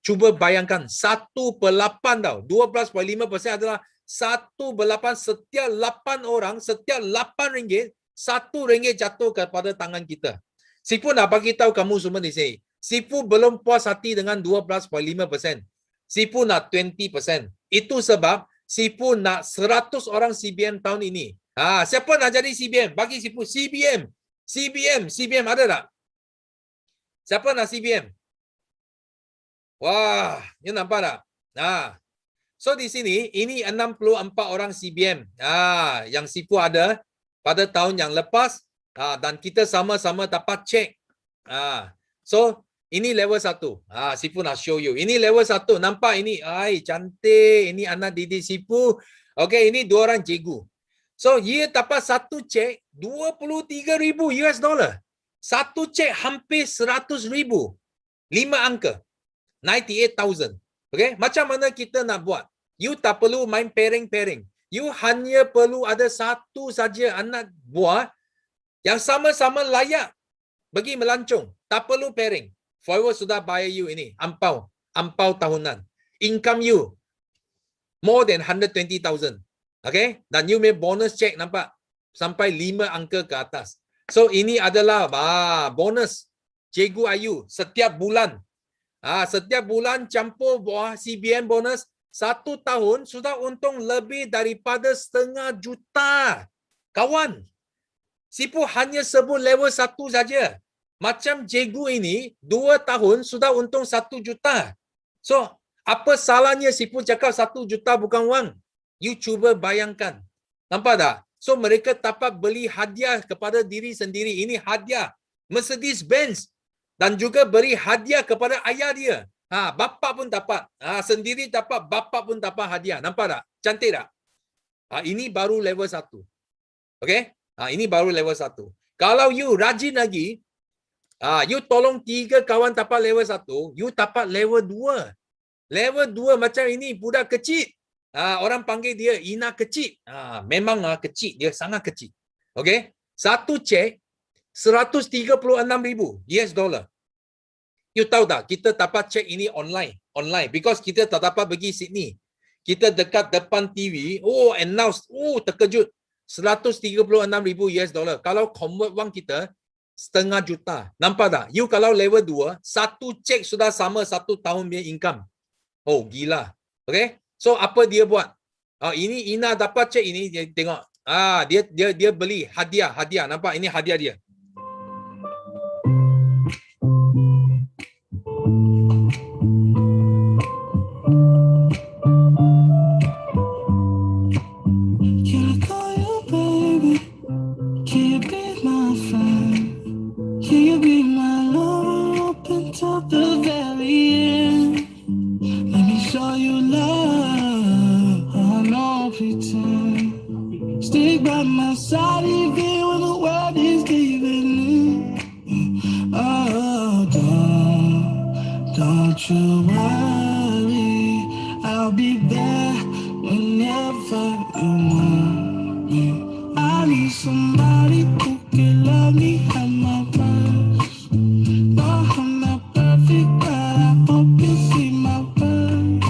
Cuba bayangkan 1/8 tau. 12.5% adalah 1/8, setiap 8 orang, setiap 8 ringgit, 1 ringgit jatuh kepada tangan kita. Sifu nak bagi tahu kamu semua di sini. Sifu belum puas hati dengan 12.5%. Sifu nak 20%. Itu sebab Sifu nak 100 orang CBM tahun ini. Siapa nak jadi CBM? Bagi Sifu CBM. CBM ada tak? Siapa nak CBM? Wah, you nampak tak? So di sini ini 64 orang CBM. Yang Sifu ada pada tahun yang lepas dan kita sama-sama dapat cek. So ini level 1. Sifu nak show you. Ini level 1. Nampak ini? Cantik. Ini anak didik Sifu. Okay, ini 2 orang cikgu. So, dia dapat satu cek $23,000. Satu cek hampir 100,000. 5 angka. 98,000. Okay, macam mana kita nak buat? You tak perlu main pairing-pairing. You hanya perlu ada satu saja anak buah yang sama-sama layak bagi melancong. Tak perlu pairing. Forward sudah bayar you ini. Ampau tahunan. Income you more than 120,000. Okay? Dan you may bonus check nampak? Sampai 5 angka ke atas. So ini adalah bonus Cikgu Ayu setiap bulan. Setiap bulan campur buah CBM bonus. 1 tahun sudah untung lebih daripada setengah juta. Kawan, Sifu hanya sebut level 1 saja. Macam cikgu ini 2 tahun sudah untung 1 juta. So, apa salahnya Sifu cakap 1 juta bukan wang? You cuba bayangkan. Nampak tak? So, mereka dapat beli hadiah kepada diri sendiri. Ini hadiah. Mercedes Benz. Dan juga beri hadiah kepada ayah dia. Bapa pun dapat. Sendiri dapat, bapa pun dapat hadiah. Nampak tak? Cantik tak? Ini baru level 1. Okay? Ini baru level 1. Kalau you rajin lagi, you tolong 3 kawan dapat level 1, you dapat level 2. Level 2 macam ini, budak kecil. Orang panggil dia Ina kecil. Memang kecil, dia sangat kecil. Okay? Satu cek $136,000. You tahu tak, kita dapat cek ini online. Because kita tak dapat pergi Sydney. Kita dekat depan TV, announce, terkejut. $136,000. Kalau convert wang kita, setengah juta. Nampak tak? You kalau level 2, satu cek sudah sama 1 tahun punya income. Gila. Okay? So, apa dia buat? Ini Ina dapat cek ini, dia tengok. Dia beli hadiah. Nampak? Ini hadiah dia. Stick by my side even when the world is giving in. Don't you worry, I'll be there whenever you want me. I need somebody who can love me at my worst. No, I'm not perfect, but I hope you see my worth.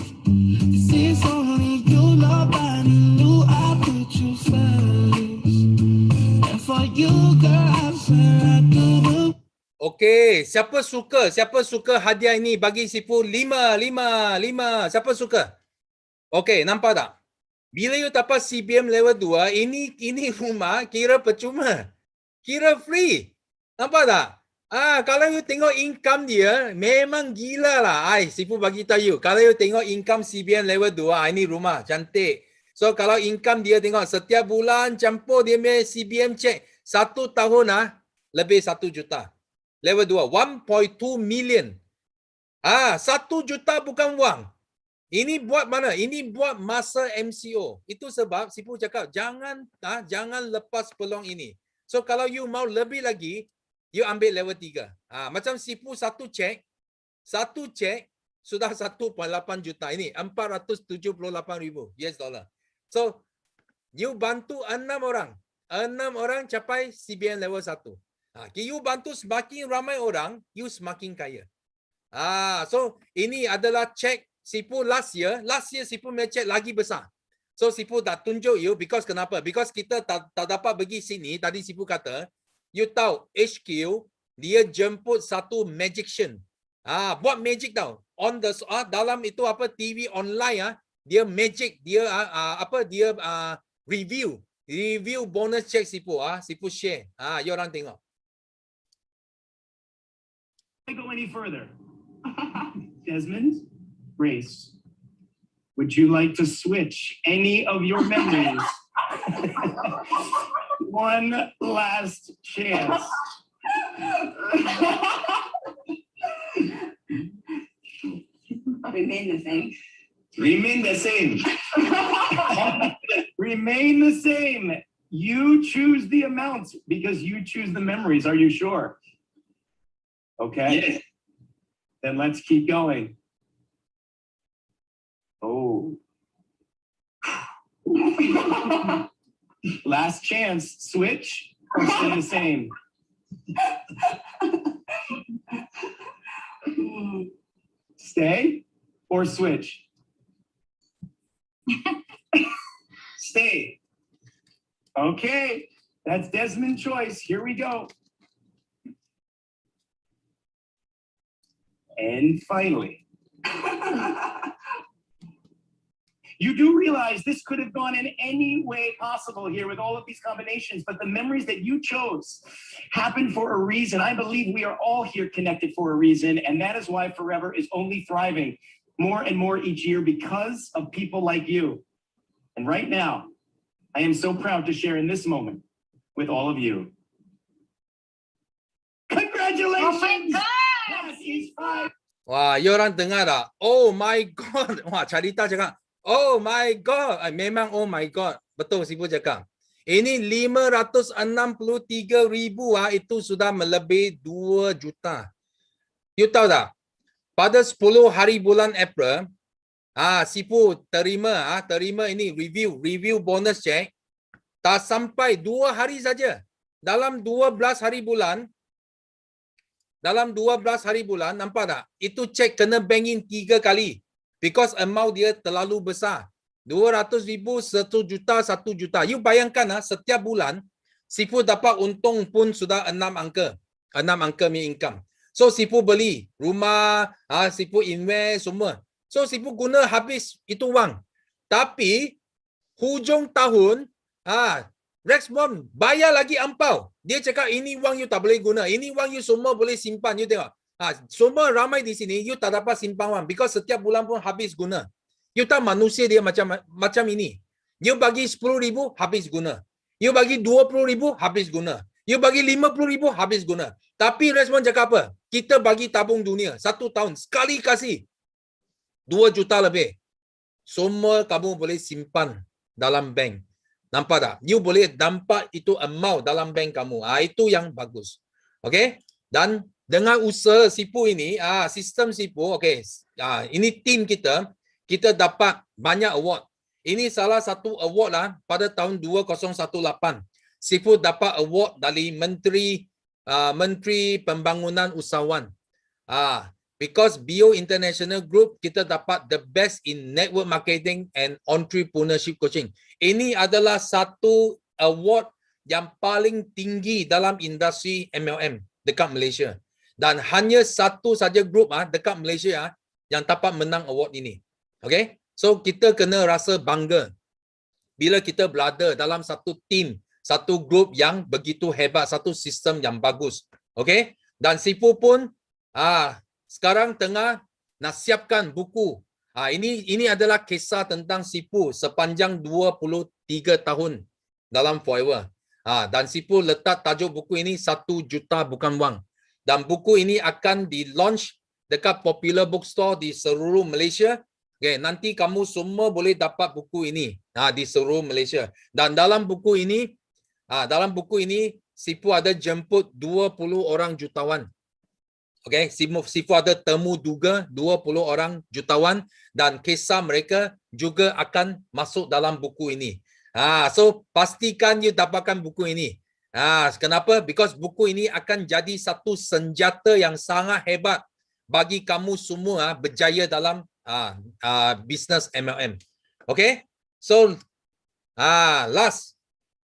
This is only you, nobody knew I put you first. And for you, girl, I swear I do the. Okey, siapa suka hadiah ini? Bagi Sifu 5. Siapa suka? Okey, nampak tak? Bila you dapat CBM level 2, ini rumah kira percuma. Kira free. Nampak tak? Kalau you tengok income dia, memang gila lah. Sifu bagi tahu you. Kalau you tengok income CBM level 2, ini rumah cantik. So, kalau income dia tengok setiap bulan campur dia punya CBM check. 1 tahun lebih 1 juta. Level 2, 1.2 million. 1 juta bukan wang. Ini buat mana? Ini buat masa MCO. Itu sebab Sifu cakap, jangan lepas peluang ini. So, kalau you mau lebih lagi, you ambil level 3. Macam Sifu satu cek sudah 1.8 juta. Ini $478,000. So, you bantu 6 orang. 6 orang capai CBM level 1. You bantu semakin ramai orang, you semakin kaya. So ini adalah cek Sifu last year Sifu punya cek lagi besar. So Sifu dah tunjuk you because kenapa? Because kita tak dapat pergi sini. Tadi Sifu kata, you tahu HQ dia jemput satu magician. Buat magic tau. On the dalam itu apa TV online dia magic, dia dia review bonus check Sipu Sipu share. You orang tengok. Go any further. Desmond, Grace, would you like to switch any of your memories? One last chance. Remain the same. Remain the same. Remain the same. You choose the amounts because you choose the memories. Are you sure? Okay. Yes. Then let's keep going. Oh. Last chance. Switch or stay the same? Stay or switch? Stay. Okay. That's Desmond's choice. Here we go. And finally, you do realize this could have gone in any way possible here with all of these combinations, but the memories that you chose happened for a reason. I believe we are all here connected for a reason, and that is why Forever is only thriving more and more each year because of people like you. And right now, I am so proud to share in this moment with all of you. Congratulations! Oh my God! That is 5. Wah, you orang dengar tak? Oh my God. Wah, Charita cakap, oh my God. Memang oh my God. Betul Sipu cakap. Ini 563,000 itu sudah melebihi 2 juta. You tahu tak? Pada 10 hari bulan April, Sipu terima ini review bonus check. Tak sampai 2 hari saja. Dalam 12 hari bulan, nampak tak? Itu cek kena bank in 3 kali. Because amount dia terlalu besar. 200,000, 1 juta, 1 juta. You bayangkan setiap bulan, Sipu dapat untung pun sudah 6 angka. 6 angka punya income. So Sipu beli rumah, Sipu invest semua. So Sipu guna habis itu wang. Tapi hujung tahun, Rexmond bayar lagi ampau. Dia cakap ini wang you tak boleh guna. Ini wang you semua boleh simpan. You tengok. Semua ramai di sini you tak dapat simpan wang. Because setiap bulan pun habis guna. You tahu manusia dia macam ini. You bagi 10,000 habis guna. You bagi 20,000 habis guna. You bagi 50,000 habis guna. Tapi Rexmond cakap apa? Kita bagi tabung dunia 1 tahun. Sekali kasih 2 juta lebih. Semua kamu boleh simpan dalam bank. Nampak tak? You boleh nampak itu amount dalam bank kamu. Itu yang bagus. Okay? Dan dengan usaha Sipu ini, sistem Sipu, okay. Ini tim kita dapat banyak award. Ini salah satu award pada tahun 2018. Sipu dapat award dari Menteri Pembangunan Usahawan. Because Bio International Group, kita dapat the best in network marketing and entrepreneurship coaching. Ini adalah satu award yang paling tinggi dalam industri MLM dekat Malaysia. Dan hanya satu saja grup dekat Malaysia yang dapat menang award ini. Okay? So kita kena rasa bangga bila kita berada dalam satu tim, satu grup yang begitu hebat, satu sistem yang bagus. Okay? Dan Sipu pun sekarang tengah nak siapkan buku. Ini adalah kisah tentang Sipu sepanjang 23 tahun dalam Forever. Dan Sipu letak tajuk buku ini 1 juta bukan wang. Dan buku ini akan di-launch dekat popular bookstore di seluruh Malaysia. Okay, nanti kamu semua boleh dapat buku ini di seluruh Malaysia. Dan dalam buku ini, Sipu ada jemput 20 orang jutawan. Okay, Sipu ada temu duga 20 orang jutawan dan kisah mereka juga akan masuk dalam buku ini. So pastikan you dapatkan buku ini. Kenapa? Because buku ini akan jadi satu senjata yang sangat hebat bagi kamu semua berjaya dalam bisnes MLM. Okay? So last,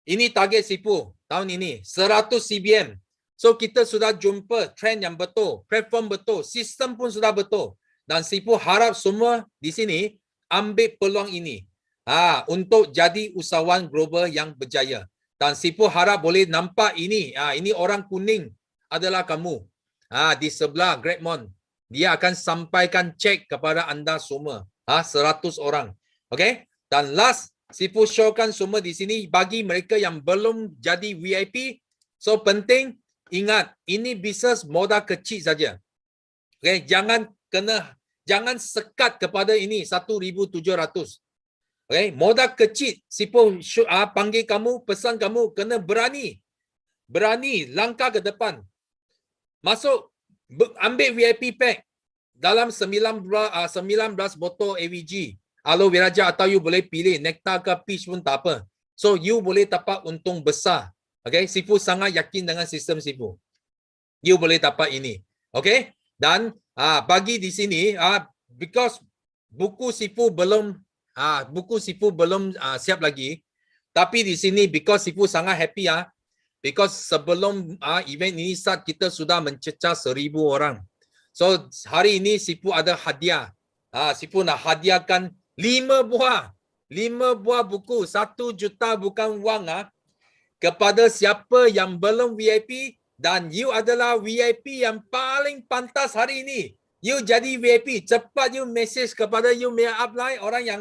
ini target Sipu tahun ini 100 CBM. So kita sudah jumpa trend yang betul, platform betul, sistem pun sudah betul. Dan Sifu harap semua di sini ambil peluang ini untuk jadi usahawan global yang berjaya. Dan Sifu harap boleh nampak ini. Ini orang kuning adalah kamu. Di sebelah Greatmont. Dia akan sampaikan cek kepada anda semua. 100 orang. Okay? Dan last, Sifu showkan semua di sini bagi mereka yang belum jadi VIP. So penting ingat, ini bisnes modal kecil saja. Okay? Jangan sekat kepada ini 1,700. Okay? Modal kecil. Sifu panggil kamu, pesan kamu kena berani. Berani langkah ke depan. Masuk, ambil VIP pack dalam 19 botol AVG. Aloe vera gel atau you boleh pilih nectar ke peach pun tak apa. So you boleh dapat untung besar. Okay? Sifu sangat yakin dengan sistem Sifu. You boleh dapat ini. Okay? Dan bagi di sini, because buku Sifu belum siap lagi. Tapi di sini because Sifu sangat happy because sebelum event ini start kita sudah mencecah 1,000 orang. So hari ini Sifu ada hadiah. Sifu nak hadiahkan 5 buah buku 1 juta bukan wang kepada siapa yang belum VIP dan you adalah VIP yang paling pantas hari ini. You jadi VIP, cepat you message kepada you punya upline orang yang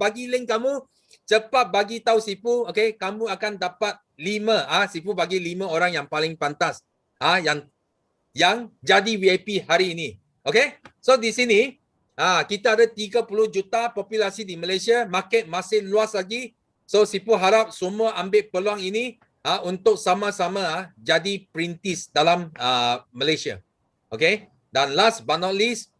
bagi link kamu, cepat bagi tahu Sifu, okay, kamu akan dapat 5 Sifu bagi 5 orang yang paling pantas yang jadi VIP hari ini. Okay? So di sini kita ada 30 juta populasi di Malaysia, market masih luas lagi. So Sifu harap semua ambil peluang ini untuk sama-sama jadi perintis dalam Malaysia. Okay? Dan last but not least,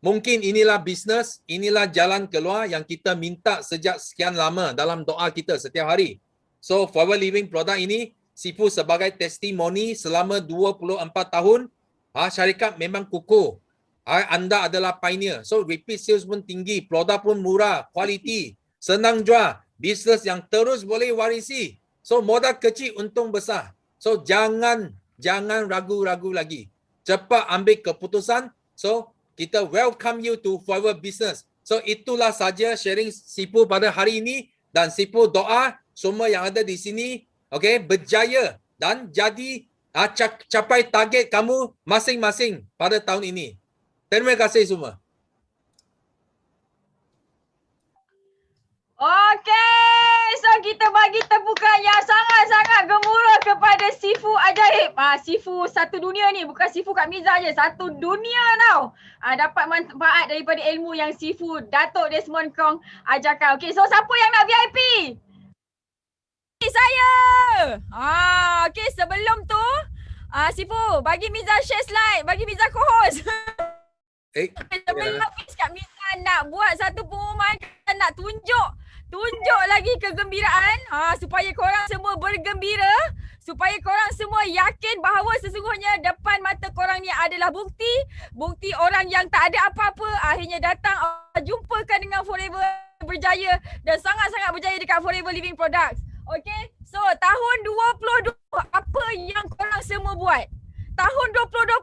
mungkin inilah bisnes, inilah jalan keluar yang kita minta sejak sekian lama dalam doa kita setiap hari. So Forever Living produk ini, Sifu sebagai testimoni selama 24 tahun, syarikat memang kukuh. Anda adalah pioneer. So repeat sales pun tinggi, produk pun murah, kualiti, senang jual, bisnes yang terus boleh warisi. So modal kecil untung besar. So jangan ragu-ragu lagi. Cepat ambil keputusan. So kita welcome you to Forever Business. So itulah saja sharing Sifu pada hari ini dan Sifu doa semua yang ada di sini berjaya dan jadi capai target kamu masing-masing pada tahun ini. Terima kasih semua. Okey, so kita bagi tepukan yang sangat-sangat gemuruh kepada Sifu Ajaib. Sifu satu dunia ni, bukan Sifu Kak Miza je, satu dunia tau. Dapat manfaat daripada ilmu yang Sifu Datuk Desmond Kong ajarkan. Okey, so siapa yang nak VIP? Saya. Okey, sebelum tu Sifu bagi Miza share slide, bagi Miza co-host. Sebelum Kak Miza nak buat satu pengumuman, nak tunjuk lagi kegembiraan supaya korang semua bergembira, supaya korang semua yakin bahawa sesungguhnya depan mata korang ni adalah bukti orang yang tak ada apa-apa akhirnya datang jumpakan dengan Forever berjaya dan sangat-sangat berjaya dekat Forever Living Products. Okay, so tahun 2020 apa yang korang semua buat? Tahun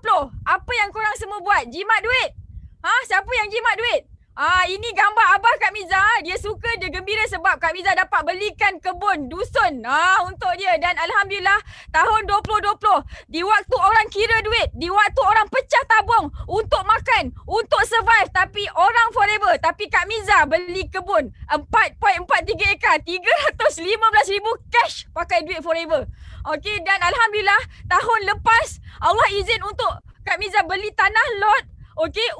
2020 apa yang korang semua buat? Jimat duit? Siapa yang jimat duit? Ini gambar abah Kak Miza. Dia suka, dia gembira sebab Kak Miza dapat belikan kebun dusun untuk dia. Dan Alhamdulillah tahun 2020 di waktu orang kira duit, di waktu orang pecah tabung untuk makan, untuk survive, tapi orang Forever, tapi Kak Miza beli kebun 4.43 ekar, 315,000 cash pakai duit Forever. Okey, dan Alhamdulillah tahun lepas Allah izin untuk Kak Miza beli tanah lot, okey,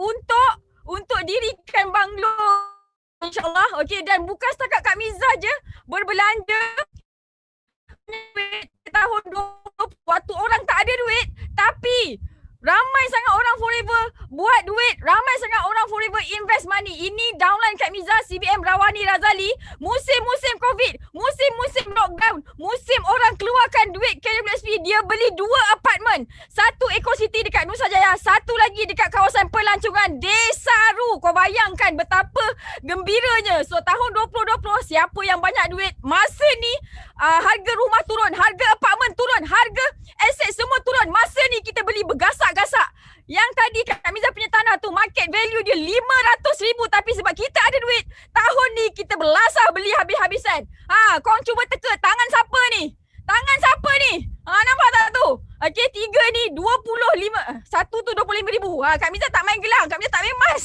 untuk dirikan banglo, insyaAllah. Okey, dan bukan setakat Kak Miza je berbelanja tahun 2020 waktu orang tak ada duit, tapi ramai sangat orang Forever buat duit. Ramai sangat orang forever invest money. Ini downline Kak Miza, CBM Rawani Razali. Musim-musim COVID, musim-musim lockdown, musim orang keluarkan duit KWSP, dia beli 2 apartmen. Satu Eco City dekat Nusa Jaya, satu lagi dekat kawasan pelancongan Desaru. Kau bayangkan betapa gembiranya. So tahun 2020, siapa yang banyak duit, masa ni harga rumah turun, harga apartmen turun, harga aset semua turun. Masa ni kita beli bergasak-gasak. Yang tadi Kak Miza punya tanah tu market value dia 500,000, tapi sebab kita ada duit, tahun ni kita belasah beli habis-habisan. Korang cuba teka tangan siapa ni? Tangan siapa ni? Nampak tak tu? Okey, 3 ni 25, satu tu 25,000. Kak Miza tak main gelang, Kak Miza tak main emas.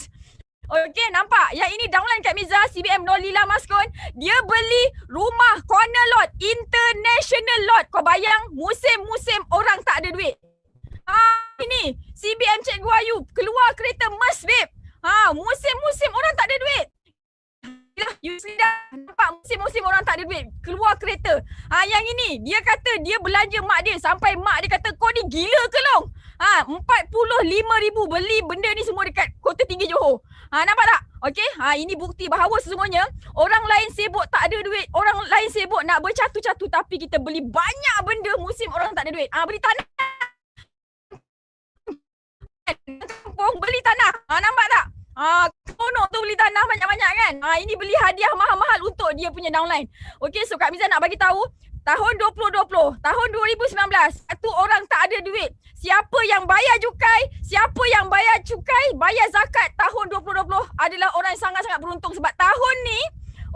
Okey, nampak? Yang ini downline Kak Miza, CBM Nolila Maskon. Dia beli rumah corner lot, international lot. Kau bayang musim-musim orang tak ada duit. Ini CBM Cikgu Ayu keluar kereta Merc babe. Musim-musim orang tak ada duit. You see dah, nampak musim-musim orang tak ada duit, keluar kereta. Yang ini dia kata dia belanja mak dia sampai mak dia kata kau ni gila ke long? 45,000 beli benda ni semua dekat Kota Tinggi Johor. Nampak tak? Okey, ini bukti bahawa sesungguhnya orang lain sibuk tak ada duit, orang lain sibuk nak bercatu-catu, tapi kita beli banyak benda musim orang tak ada duit. Beli tanah. Kampung beli tanah. Nampak tak? Kono tu beli tanah banyak-banyak kan. Ini beli hadiah mahal-mahal untuk dia punya downline. Okey, so Kak Miza nak bagi tahu, tahun 2020, tahun 2019, satu orang tak ada duit. Siapa yang bayar cukai, bayar zakat tahun 2020 adalah orang yang sangat-sangat beruntung, sebab tahun ni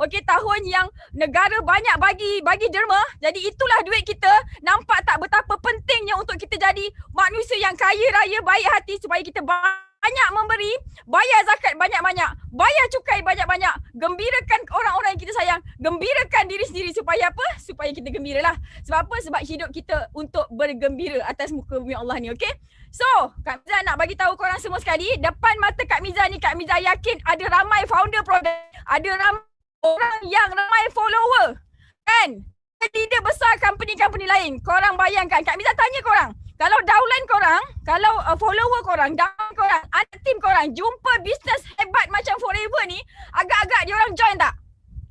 okey, tahun yang negara banyak bagi derma. Jadi itulah duit kita. Nampak tak betapa pentingnya untuk kita jadi manusia yang kaya raya, baik hati, supaya kita banyak memberi, bayar zakat banyak-banyak, bayar cukai banyak-banyak, gembirakan orang-orang yang kita sayang, gembirakan diri sendiri. Supaya apa? Supaya kita gembiralah. Sebab apa? Sebab hidup kita untuk bergembira atas muka bumi Allah ni, okey? So, Kak Miza nak bagi tahu korang semua sekali, depan mata Kak Miza ni, Kak Miza yakin ada ramai founder produk, ada ramai orang yang ramai follower, kan? Tidak besar company-company lain. Korang bayangkan, Kak Miza tanya korang, kalau downline korang, kalau follower korang, downline korang, anak team korang jumpa bisnes hebat macam Forever ni, agak-agak diorang join tak?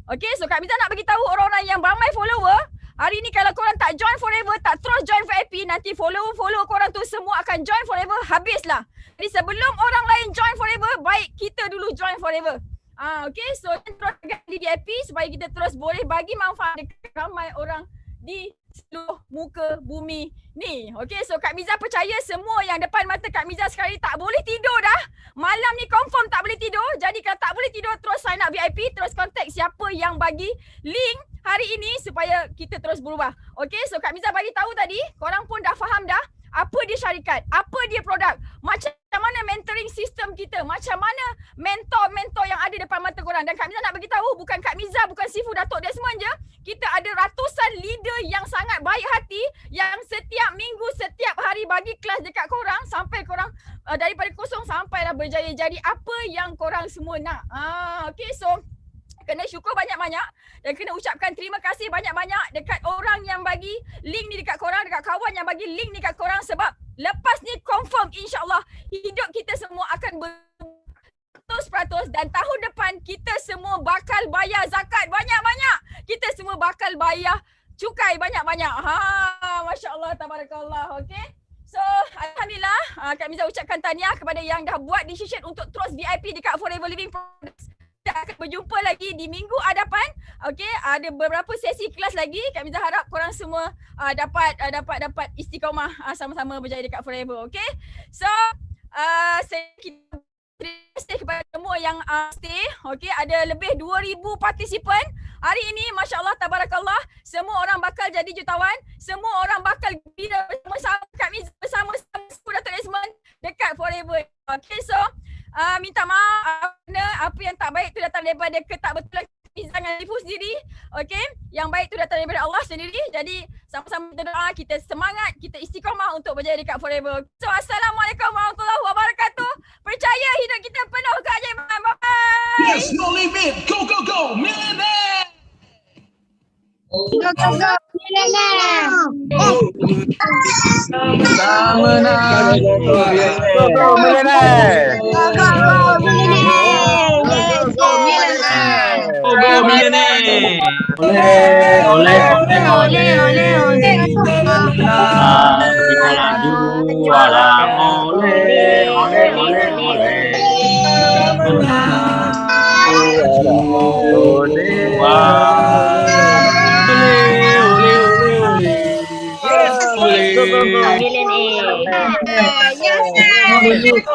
Okay, so Kak Miza nak bagi tahu orang-orang yang ramai follower, hari ni kalau korang tak join Forever, tak terus join VIP, nanti follower korang tu semua akan join Forever, habislah. Jadi sebelum orang lain join Forever, baik kita dulu join Forever. Okay, so terus di VIP supaya kita terus boleh bagi manfaat dekat ramai orang di seluruh muka bumi ni. Okay, so Kak Miza percaya semua yang depan mata Kak Miza sekarang ni tak boleh tidur dah. Malam ni confirm tak boleh tidur. Jadi kalau tak boleh tidur, terus sign up VIP, terus contact siapa yang bagi link hari ini supaya kita terus berubah. Okay, so Kak Miza bagi tahu tadi, korang pun dah faham dah apa dia syarikat, apa dia produk, macam mana mentoring sistem kita, macam mana mentor-mentor yang ada depan mata korang. Dan Kak Miza nak bagi tahu, bukan Kak Miza, bukan Sifu Datuk Desmond je, kita ada ratusan leader yang sangat baik hati yang setiap minggu, setiap hari bagi kelas dekat korang sampai korang daripada kosong sampai dah berjaya jadi apa yang korang semua nak. Okay, so kena syukur banyak-banyak dan kena ucapkan terima kasih banyak-banyak dekat orang yang bagi link ni dekat korang, dekat kawan yang bagi link ni dekat korang, sebab lepas ni confirm insyaAllah hidup kita semua akan 100% dan tahun depan kita semua bakal bayar zakat banyak-banyak. Kita semua bakal bayar cukai banyak-banyak. Masya Allah, tabarakallah. Okay. So, Alhamdulillah, Kak Miza ucapkan tahniah kepada yang dah buat decision untuk terus VIP dekat Forever Living Products. Kita akan berjumpa lagi di minggu hadapan. Okey, ada beberapa sesi kelas lagi. Kak Miza harap korang semua dapat istiqamah sama-sama berjaya dekat Forever. Okey. So, terima kasih kepada semua yang stay. Okey, ada lebih 2,000 partisipan. Hari ini masya-Allah tabarakallah, semua orang bakal jadi jutawan, semua orang bakal gembira bersama Kak Miza, bersama Datuk Desmond dekat Forever. Okey, so minta maaf kerana apa yang tak baik tu datang daripada ketakbetulan Miza dengan Sifu sendiri. Okey, yang baik tu datang daripada Allah sendiri. Jadi sama-sama kita doa, kita semangat, kita istiqamah untuk berjaya dekat Forever. So assalamualaikum warahmatullahi wabarakatuh. Percaya hidup kita penuh keajaiban. Bye. Yes, no limit. Go, go, go. Millionaire. Kita juara oleh Yes.